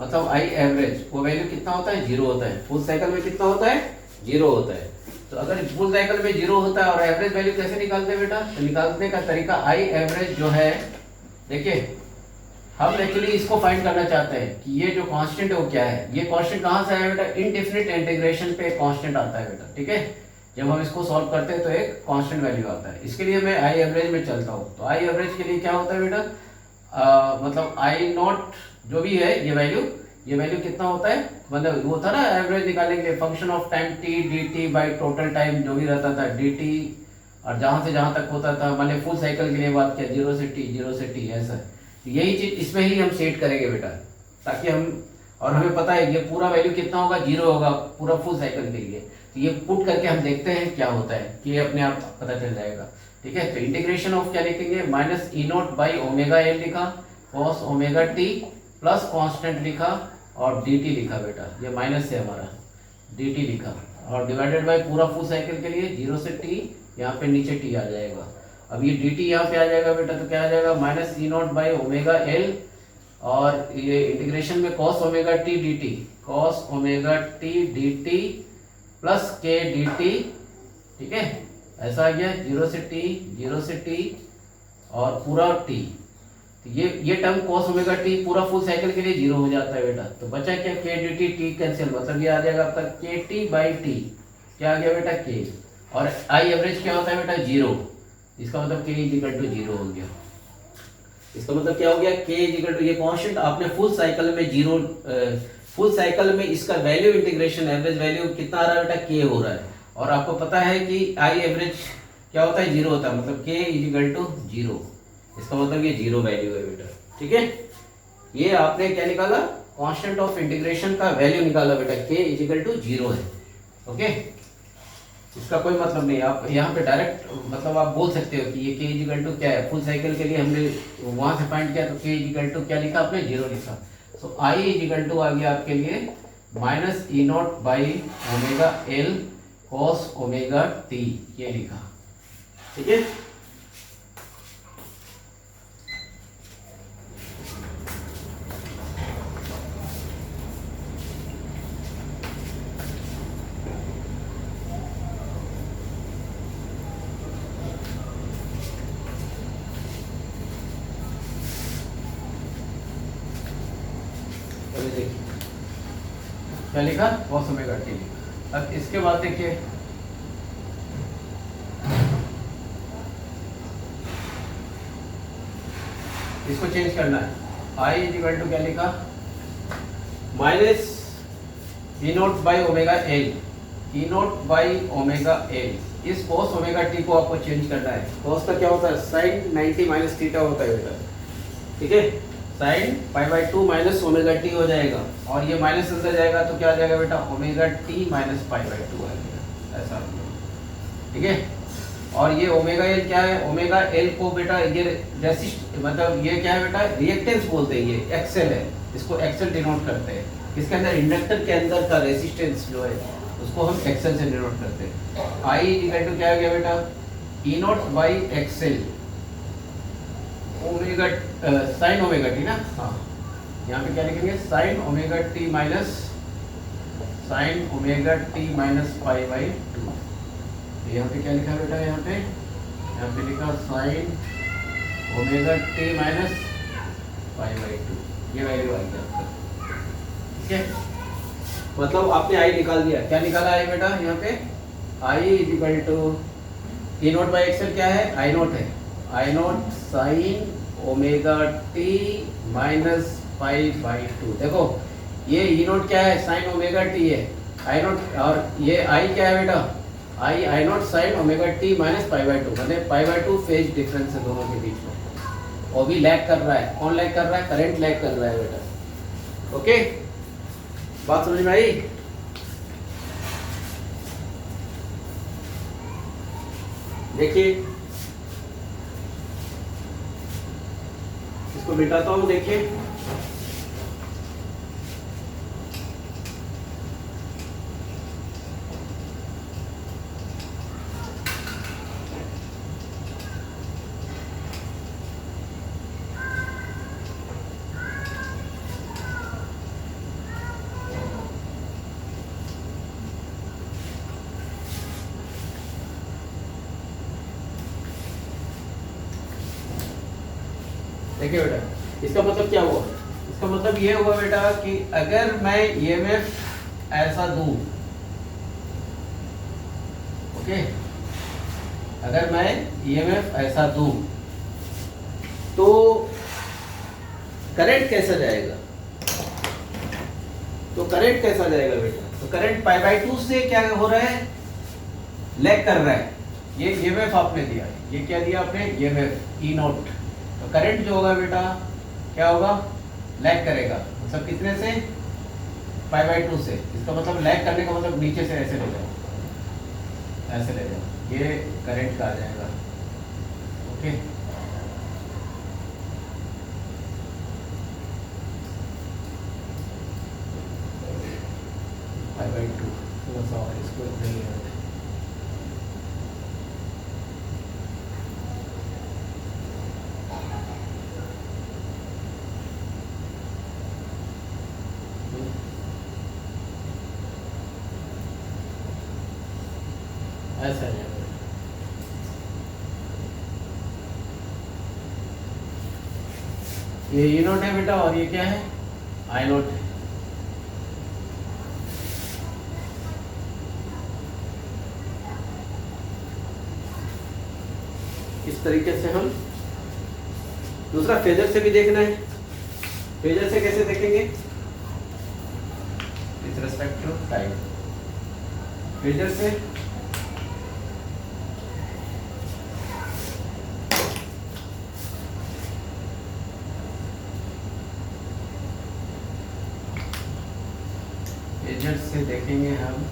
मतलब आई एवरेज, वो वैल्यू कितना होता है, जीरो होता है। फुल साइकिल में कितना होता है, जीरो होता है। तो अगर फुल साइकिल में जीरो होता है और एवरेज वैल्यू कैसे निकालते हैं बेटा, तो निकालने का तरीका आई एवरेज जो है, देखिए हम एक्चुअली इसको फाइंड करना चाहते हैं कि ये जो कांस्टेंट है वो क्या है। ये कांस्टेंट कहाँ से आया बेटा, इनडेफिनिट इंटीग्रेशन पे कांस्टेंट आता है बेटा, ठीक है। जब हम इसको सॉल्व करते हैं तो एक कांस्टेंट वैल्यू आता है। इसके लिए मैं आई एवरेज में चलता हूँ। तो आई एवरेज के लिए क्या होता है बेटा, मतलब आई नॉट जो भी है ये वैल्यू कितना होता है, मतलब वो था ना एवरेज निकालने के लिए function of time T D T by total time जो भी रहता था डी टी, और जहां से जहां तक होता था, मैंने फुल साइकिल के लिए बात किया, जीरो से टी ऐसा। यही चीज इसमें ही हम सेट करेंगे बेटा, ताकि हम, और हमें पता है ये पूरा वैल्यू कितना होगा, जीरो होगा पूरा फुल साइकिल के लिए। तो ये पुट करके हम देखते हैं क्या होता है, कि ये अपने आप पता चल जाएगा, ठीक है। तो इंटीग्रेशन ऑफ क्या लिखेंगे, minus E not by omega L लिखा, cos omega T plus constant लिखा और डी टी लिखा बेटा, ये माइनस है हमारा, डी टी लिखा, और डिवाइडेड बाई पूरा फुल साइकिल के लिए जीरो से टी, यहाँ पे नीचे टी आ जाएगा। अब ये डी टी यहाँ पे आ जाएगा बेटा, तो क्या आ जाएगा, minus E not by omega L, और ये इंटीग्रेशन में cos omega T D T, cos omega T D T plus के डी टी, ठीक है, ऐसा आ गया, जीरो से टी और पूरा टी। ये टर्म cos ओमेगा टी पूरा फुल साइकिल के लिए जीरो हो जाता है बेटा। तो बचा क्या, के डी टी, टी कैंसिल, मतलब ये आ जाएगा आपका के टी बाई टी, क्या आ गया बेटा के, और आई एवरेज क्या होता है बेटा, जीरो। इसका मतलब के इज इक्वल टू जीरो हो गया। इसका मतलब क्या हो गया, के इज इक्वल टू, ये कांस्टेंट आपने फुल साइकिल में जीरो, फुल साइकिल में इसका वैल्यू इंटीग्रेशन एवरेज वैल्यू कितना आ रहा है बेटा, के हो रहा है। और आपको पता है कि आई एवरेज क्या होता है, जीरो होता है, मतलब के इज इक्वल टू जीरो। इसका मतलब ये जीरो वैल्यू है बेटा, ठीक है। ये आपने क्या निकाला, कांस्टेंट ऑफ इंटीग्रेशन का वैल्यू निकाला बेटा, के इज इक्वल टू जीरो है, ओके। इसका कोई मतलब नहीं, आप यहाँ पे डायरेक्ट मतलब आप बोल सकते हो कि ये के इज इक्वल टू क्या है। फुल साइकिल के लिए हमने वहां से फाइंड किया, तो के इज इक्वल टू क्या लिखा आपने, जीरो लिखा। सो आई इज इक्वल टू आ गया आपके लिए minus E not by omega L cos omega t, ये लिखा, ठीक है। क्या लिखा, cos ओमेगा टी लिखा। अब इसके बाद देखिए, इसको चेंज करना है। आई इज इक्वल टू क्या लिखा, minus E naught by omega L, E naught by omega L. इस कोस ओमेगा टी को आपको चेंज करना है। कोस का क्या होता है, साइन 90 माइनस थीटा होता है बेटा, ठीक है। Sine pi by 2 minus omega T हो जाएगा, और ये माइनस अंदर जाएगा तो क्या आ जाएगा बेटा, omega t minus pi by 2 आ जाएगा, ऐसा, ठीक है। और ये ओमेगा एल क्या है, ओमेगा एल को बेटा ये रेसिस्ट, मतलब ये क्या है बेटा, रिएक्टेंस बोलते हैं, ये एक्सेल है, इसको एक्सेल डिनोट करते हैं। इसके अंदर इंडक्टर के अंदर का रेसिस्टेंस जो है उसको हम एक्सेल से डिनोट करते हैं। आई इक्वल टू क्या हो गया बेटा, E not by X L omega sine omega t ना, हाँ यहाँ पे क्या लिखेंगे, sine omega t minus sine omega t minus pi by 2। यहाँ पे क्या लिखा बेटा, यहाँ पे लिखा sine omega t minus pi by 2, ये वैल्यू आ गया, ठीक है। मतलब आपने आई निकाल दिया। क्या निकाला है बेटा, यहाँ पे I is equal to E naught by X L क्या है, आई नोट है, I naught sine omega t minus pi by 2। देखो ये ई नोट क्या है, साइन ओमेगा टी है, आई नोट, और ये आई क्या है बेटा, I naught sine omega t minus pi by 2, मतलब पाई बाई 2 फेज डिफरेंस है दोनों के बीच में। वो भी लैग कर रहा है, कौन लैग कर रहा है, करंट लैग कर रहा है बेटा, ओके। बात समझ में आई। देखिए इसको मिटाता हूं, देखिए देखिए बेटा, इसका मतलब क्या हुआ, इसका मतलब ये हुआ बेटा कि अगर मैं ईएमएफ ऐसा दूं, ओके, अगर मैं ईएमएफ ऐसा दूं तो करंट कैसा जाएगा, तो करंट कैसा जाएगा बेटा, तो करंट पाई बाई 2 से क्या हो रहा है, लैग कर रहा है। ये ईएमएफ आपने दिया, ये क्या दिया आपने, ईएमएफ ई नॉट, तो करंट जो होगा बेटा क्या होगा, लैग करेगा, मतलब कितने से, पाई बाई 2 से। इसका मतलब लैग करने का मतलब नीचे से ऐसे ले जाओ, ऐसे ले जाओ, ये करंट का आ जाएगा, ओके। पाई बाई 2 थोड़ा सा और इसको नहीं है, ऐसा है। ये ई नोट है बेटा, और ये क्या है, आई नोट है। इस तरीके से हम, दूसरा फेजर से भी देखना है। फेजर से कैसे देखेंगे, with respect to time. Phasor से फेजर से देखेंगे हम,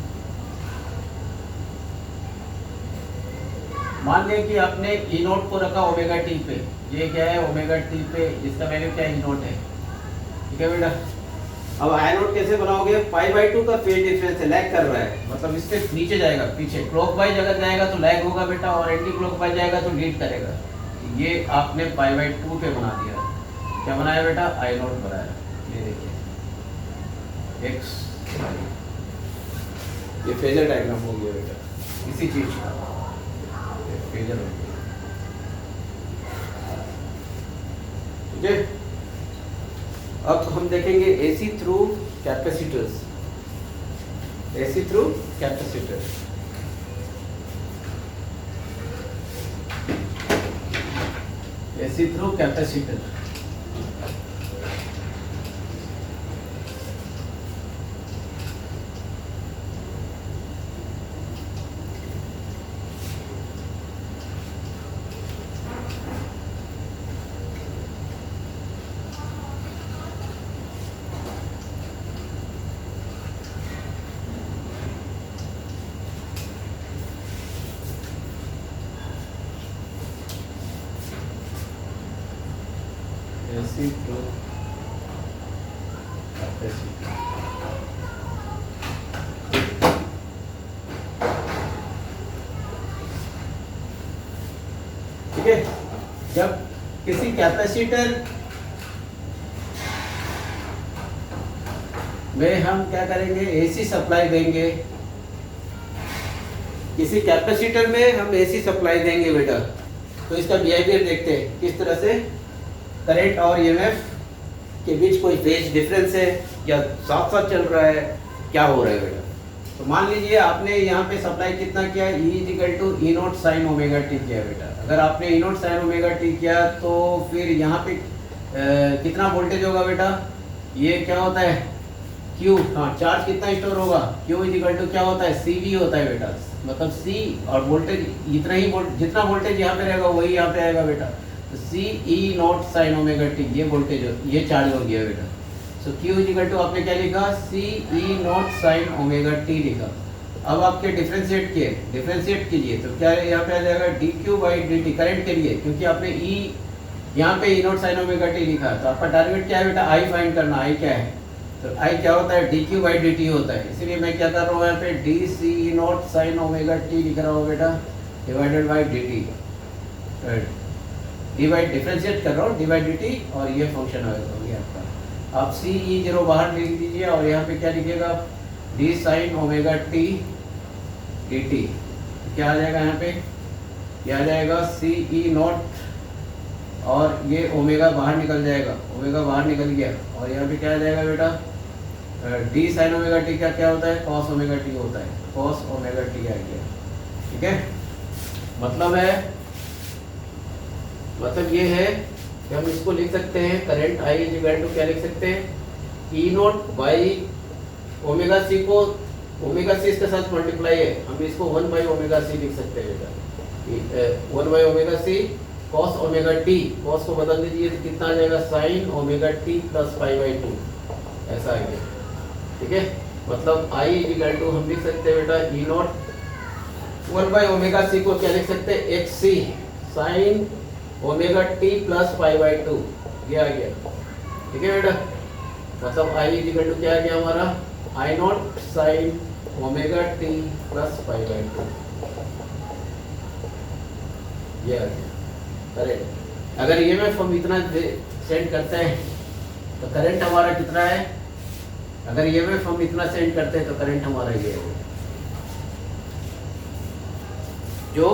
मान लें कि आपने ई नोट को रखा ओमेगा टी पे, ये क्या है ओमेगा टी पे, इसका वैल्यू क्या ई नोट है, ठीक है बेटा। अब आई नोट कैसे बनाओगे, पाई बाई 2 का फेज डिफरेंस है, लैग कर रहा है, मतलब इससे नीचे जाएगा, पीछे क्लॉकवाइज अगर जाएगा तो लैग होगा बेटा, और एंटी क्लॉकवाइज जाएगा तो लीड करेगा। ये आपने पाई बाई 2 पे बना दिया, क्या बनाया बेटा, आई नोट बनाया, ये देखिए एक्स, ये फेजर डायग्राम हो गया बेटा, इसी चीज का फेजर हो गया, ठीक है। अब हम देखेंगे AC through capacitors, AC through capacitor. AC through capacitor capacitor capacitor ठीक है। जब किसी कैपेसिटर में हम क्या करेंगे, एसी सप्लाई देंगे, किसी कैपेसिटर में हम एसी सप्लाई देंगे बेटा, तो इसका बिहेवियर देखते हैं किस तरह से करंट और ईएमएफ के बीच कोई फेज डिफरेंस है या साथ साथ चल रहा है, क्या हो रहा है बेटा। तो मान लीजिए आपने यहाँ पे सप्लाई कितना किया, E equal to E not sine omega T किया बेटा। अगर आपने E not sine omega T किया तो फिर यहाँ पे कितना वोल्टेज होगा बेटा, ये क्या होता है Q, हाँ चार्ज कितना स्टोर होगा, Q इक्वल टू क्या होता है CV होता है बेटा, मतलब C और वोल्टेज इतना ही जितना वोल्टेज यहाँ पे रहेगा वही यहाँ पे आएगा बेटा। तो C E not sine omega t ये वोल्टेज ये चार्ज हो गया बेटा। सो Q इक्वल टू आपने क्या लिखा, C E not sine omega T लिखा। अब आपके डिफरेंशिएट कीजिए तो क्या यहाँ पे आ जाएगा dq बाई dt करंट के लिए, क्योंकि आपने E यहाँ पे E not sine omega T लिखा, तो आपका टारगेट क्या है बेटा, I फाइंड करना। I क्या है, तो I क्या होता है, dq बाई dt होता है। इसीलिए मैं क्या कर रहा हूँ यहाँ पे dc not sine omega T लिख रहा हूँ बेटा, divided by dt, divide differentiate कर रहा हूँ डी बाई dt, और ये फंक्शन हो गया आपका। आप C E जीरो बाहर लिख दीजिए और यहाँ पे क्या लिखिएगा, d sign omega t dt, क्या आ जाएगा यहाँ पे, क्या आ जाएगा C E नॉट, और ये ओमेगा बाहर निकल जाएगा, ओमेगा बाहर निकल गया, और यहाँ पे क्या आ जाएगा बेटा, d साइन ओमेगा टी का क्या होता है, कॉस ओमेगा टी होता है, कॉस ओमेगा टी आ गया। ठीक है, मतलब ये है कि हम इसको लिख सकते हैं करंट I इक्वल टू क्या लिख सकते हैं, E not by omega C को, ओमेगा सी इसके साथ मल्टीप्लाई है, हम इसको 1 बाई ओमेगा सी लिख सकते हैं बेटा, 1 by omega C cos omega T, cos को बदल दीजिए तो कितना आ जाएगा, sine omega T plus pi by 2, ऐसा आ गया। ठीक है, मतलब I इक्वल टू हम लिख सकते हैं बेटा E not 1 by omega C को क्या लिख सकते हैं, X C sine omega T plus pi by 2, ये आ गया। ठीक है बेटा, मतलब I इक्वल टू क्या आ गया हमारा, I not sine omega T plus pi by 2, ये आ गया। अरे अगर ये में हम इतना सेंड करते हैं तो करंट हमारा कितना है, अगर ये में हम इतना सेंड करते हैं तो करंट हमारा ये है जो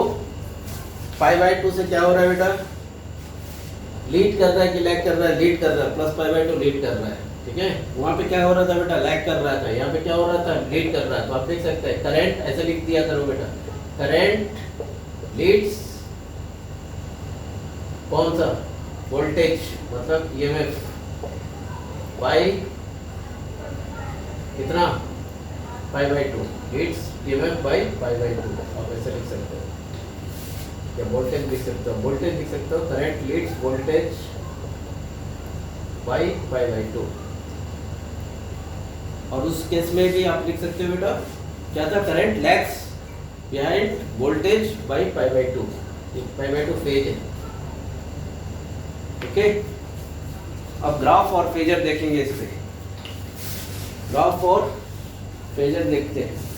पाई बाई 2 से क्या हो रहा है बेटा, लीड कर रहा है कि लैग कर रहा है, लीड कर रहा है, प्लस पाई बाई 2 लीड कर रहा है। ठीक है, वहाँ पे क्या हो रहा था बेटा, लैग कर रहा था, यहाँ पे क्या हो रहा था, लीड कर रहा है। तो आप देख सकते हैं करंट ऐसे लिख दिया करो बेटा, करंट लीड्स कौन सा, वोल्टेज मतलब ईएमएफ बाई कितना, pi by 2, leads EMF by pi by 2, आप ऐसे लिख सकते हो, या वोल्टेज लिख सकते हो, वोल्टेज लिख सकते हो, current Leeds voltage by pi by 2। और उस केस में भी आप लिख सकते हो बेटा क्या था, current lags behind voltage by pi by 2, pi by 2 phase है। ओके, अब ग्राफ और फेजर देखेंगे, इस पे ग्राफ और फेजर देखते हैं।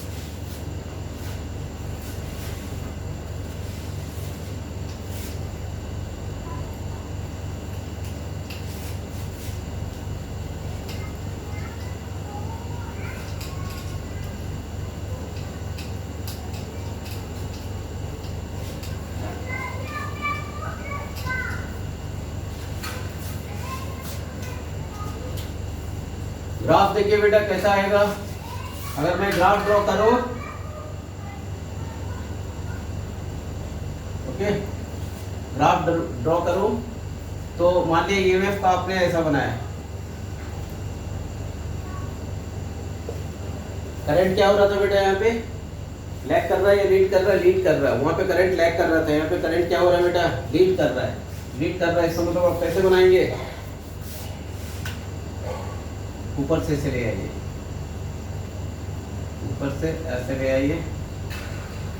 ग्राफ देखिए बेटा कैसा आएगा, अगर मैं ग्राफ ड्रॉ करूं, ओके ग्राफ ड्रॉ करूं तो मान लीजिए ईएमएफ का आपने ऐसा बनाया, करंट क्या हो रहा था बेटा, यहाँ पे लैग कर रहा है या लीड कर रहा है, लीड कर रहा है, वहां पे करंट लैग कर रहा था, यहाँ पे करंट क्या हो रहा है बेटा, लीड कर रहा है, लीड कर रहा है। इसका मतलब आप कैसे बनाएंगे, ऊपर से ले आइए, ऊपर से ऐसे ले आइए।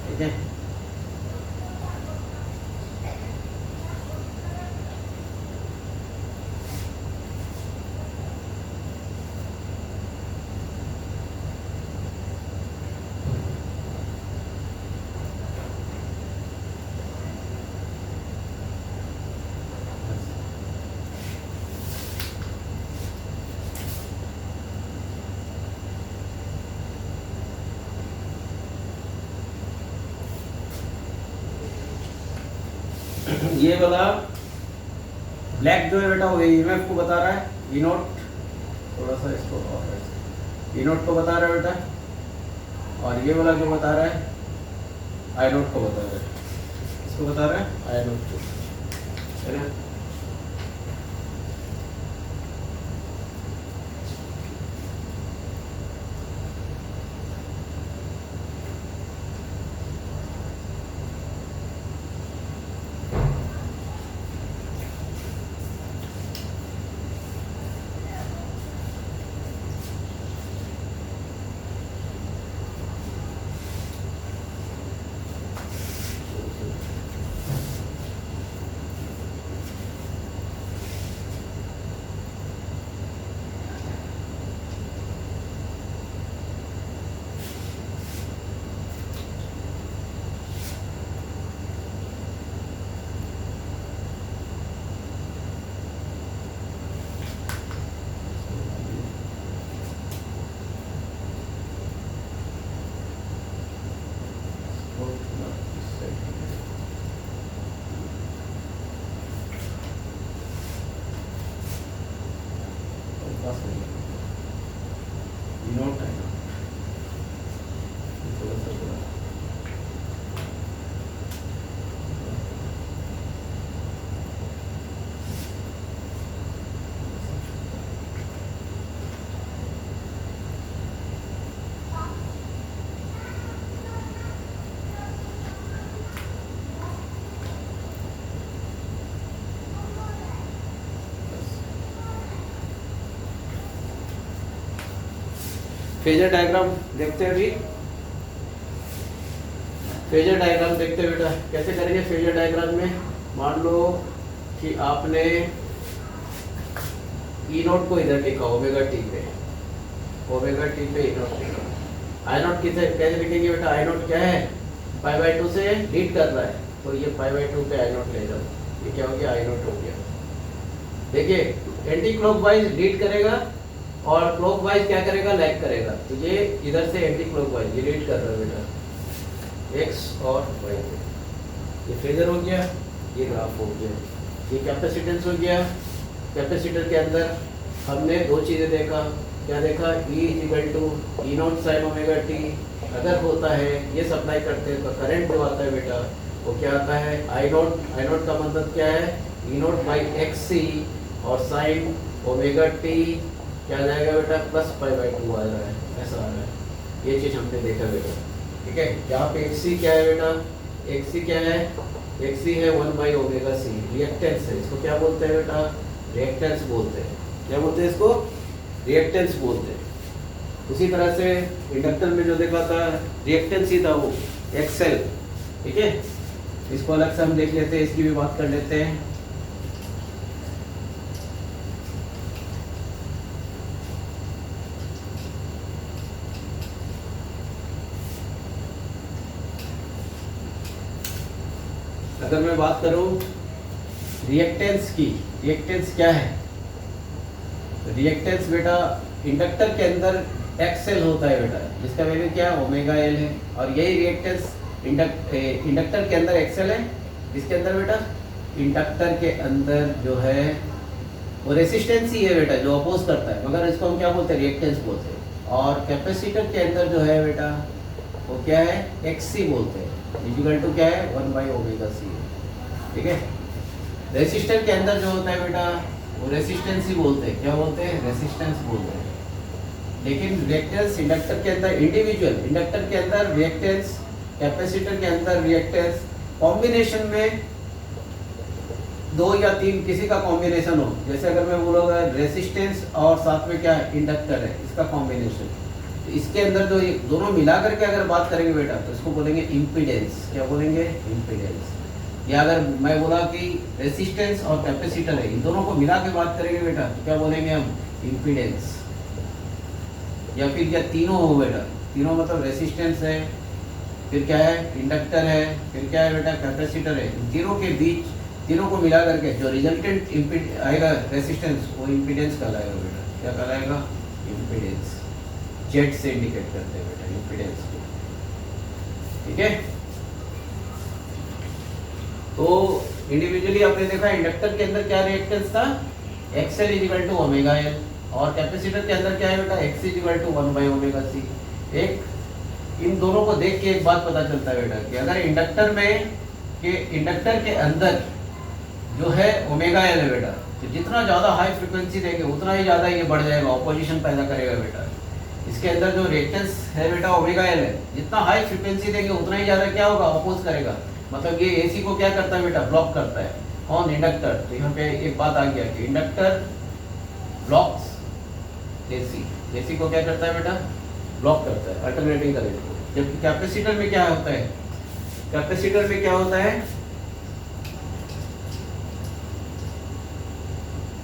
ठीक है, ये वाला ब्लैक जो है बेटा वो ईएमएफ को बता रहा है, ई नोट, थोड़ा सा इसको और ई नोट को बता रहा है बेटा, और ये वाला जो बता रहा है आई नोट को बता रहा है, इसको बता रहा है आई नोट को, है ना। फेजर डायग्राम देखते हैं अभी, फेजर डायग्राम देखते हैं बेटा, कैसे करेंगे फेजर डायग्राम में। मान लो कि आपने ई नोट को इधर लिखा ओमेगा टी पे, ओमेगा टी पे ई नोट लिखा, आई नोट कैसे लिखेंगे बेटा, आई नोट क्या है, पाई बाई 2 से लीड कर रहा है, तो ये पाई बाई 2 पे आई नोट ले जाओ, ये क्या हो गया, आई नोट हो गया। देखिए एंटी क्लॉकवाइज लीड करेगा और क्लॉकवाइज क्या करेगा, लैग करेगा, तो ये इधर से एंटी क्लॉकवाइज ये लीड कर रहा है बेटा, एक्स और वाई, ये फेजर हो गया, ये ग्राफ हो गया, ये कैपेसिटेंस हो गया। कैपेसिटर के अंदर हमने दो चीज़ें देखा, क्या देखा, E equal to E not sine omega T, अगर होता है ये सप्लाई करते हैं तो करंट जो आता है बेटा वो क्या आता है, आई नॉट, आई नॉट का मतलब क्या है, ई नॉट बाई एक्स सी, और साइन ओमेगा टी क्या आ जाएगा बेटा, प्लस पाई बाई 2 आ रहा है, ऐसा आ रहा है, ये चीज़ हमने देखा बेटा, ठीक है। यहाँ पे एक्स सी क्या है बेटा, एक्स सी क्या है, एक्स सी है 1 बाई ओमेगा सी, रिएक्टेंस है, इसको क्या बोलते हैं बेटा, रिएक्टेंस बोलते हैं, क्या बोलते हैं इसको, रिएक्टेंस बोलते हैं। उसी तरह से इंडक्टर में जो देखा था रिएक्टेंस ही था वो एक्सएल, ठीक है, इसको अलग से हम देख लेते हैं, इसकी भी बात कर लेते हैं। अगर मैं बात करूं रिएक्टेंस की, रिएक्टेंस क्या है, रिएक्टेंस बेटा इंडक्टर के अंदर एक्सएल होता है बेटा, जिसका वैल्यू क्या है, ओमेगा एल है, और यही रिएक्टेंस इंडक्टर के अंदर एक्सएल है, इसके अंदर बेटा इंडक्टर के अंदर जो है वो रेसिस्टेंस ही है बेटा, जो अपोज करता है, मगर इसको हम क्या बोलते हैं, रिएक्टेंस बोलते हैं। और कैपेसिटर के अंदर जो है बेटा वो क्या है, एक्ससी बोलते हैं, इक्वल टू क्या है, 1 बाई ओमेगा सी, ठीक है। रेसिस्टर के अंदर जो होता है बेटा वो रेसिस्टेंस ही बोलते हैं, क्या बोलते हैं, रेसिस्टेंस बोलते हैं। लेकिन रिएक्टेंस इंडक्टर के अंदर इंडिविजुअल, इंडक्टर के अंदर रिएक्टेंस, कैपेसिटर के अंदर रिएक्टेंस, कॉम्बिनेशन में 2 या 3 किसी का कॉम्बिनेशन हो, जैसे अगर मैं बोलूँगा रेसिस्टेंस और साथ में क्या है, इंडक्टर है, इसका कॉम्बिनेशन, तो इसके अंदर जो ये दोनों मिला करके अगर बात करेंगे बेटा तो इसको बोलेंगे इम्पीडेंस, क्या बोलेंगे, इम्पीडेंस। या अगर मैं बोला कि रेसिस्टेंस और कैपेसिटर है, इन दोनों को मिला के बात करेंगे बेटा तो क्या बोलेंगे हम, इम्पीडेंस। या फिर क्या तीनों हो बेटा, तीनों मतलब रेसिस्टेंस है, फिर क्या है, इंडक्टर है, फिर क्या है बेटा, कैपेसिटर है, इन तीनों के बीच, तीनों को मिला करके जो रिजल्टेंट आएगा रेसिस्टेंस, वो इम्पीडेंस कहलाएगा बेटा, क्या कहलाएगा, इम्पीडेंस। जेड से इंडिकेट करते हैं बेटा इम्पीडेंस को, ठीक है। तो इंडिविजुअली आपने देखा इंडक्टर के अंदर क्या रिएक्टेंस था, XL is equal to omega L, और कैपेसिटर के अंदर क्या है बेटा, X is equal to 1 by omega C. एक इन दोनों को देख के एक बात पता चलता है बेटा कि अगर इंडक्टर के अंदर जो है ओमेगा एल है बेटा, तो जितना ज़्यादा हाई फ्रिक्वेंसी देंगे उतना ही ज़्यादा ये बढ़ जाएगा, ऑपोजिशन पैदा करेगा बेटा। इसके अंदर जो रिएक्टेंस है बेटा ओमेगा एल है, जितना हाई फ्रिक्वेंसी देंगे उतना ही ज़्यादा क्या होगा, अपोज करेगा। मतलब ये एसी को क्या करता है बेटा, ब्लॉक करता है। कौन, इंडक्टर। तो यहाँ पे एक बात आ गया कि इंडक्टर ब्लॉक्स एसी, एसी को क्या करता है बेटा, ब्लॉक करता है अल्टरनेटिंग करंट को। जबकि कैपेसिटर में क्या होता है, कैपेसिटर में क्या होता है,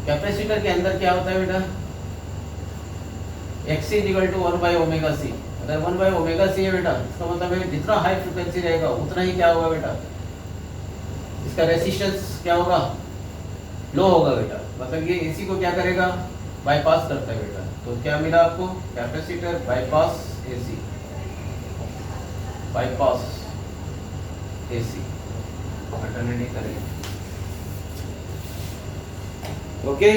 कैपेसिटर के अंदर क्या होता है बेटा, X is equal to 1 by omega C. अगर 1 बाई ओमेगा सी है बेटा, इसका मतलब है जितना हाई फ्रिक्वेंसी रहेगा उतना ही क्या होगा बेटा, इसका रेसिस्टेंस क्या होगा, लो होगा बेटा। मतलब ये एसी को क्या करेगा, बाईपास करता है बेटा। तो क्या मिला आपको, capacitor bypass AC, bypass AC alternating करेंगे। ओके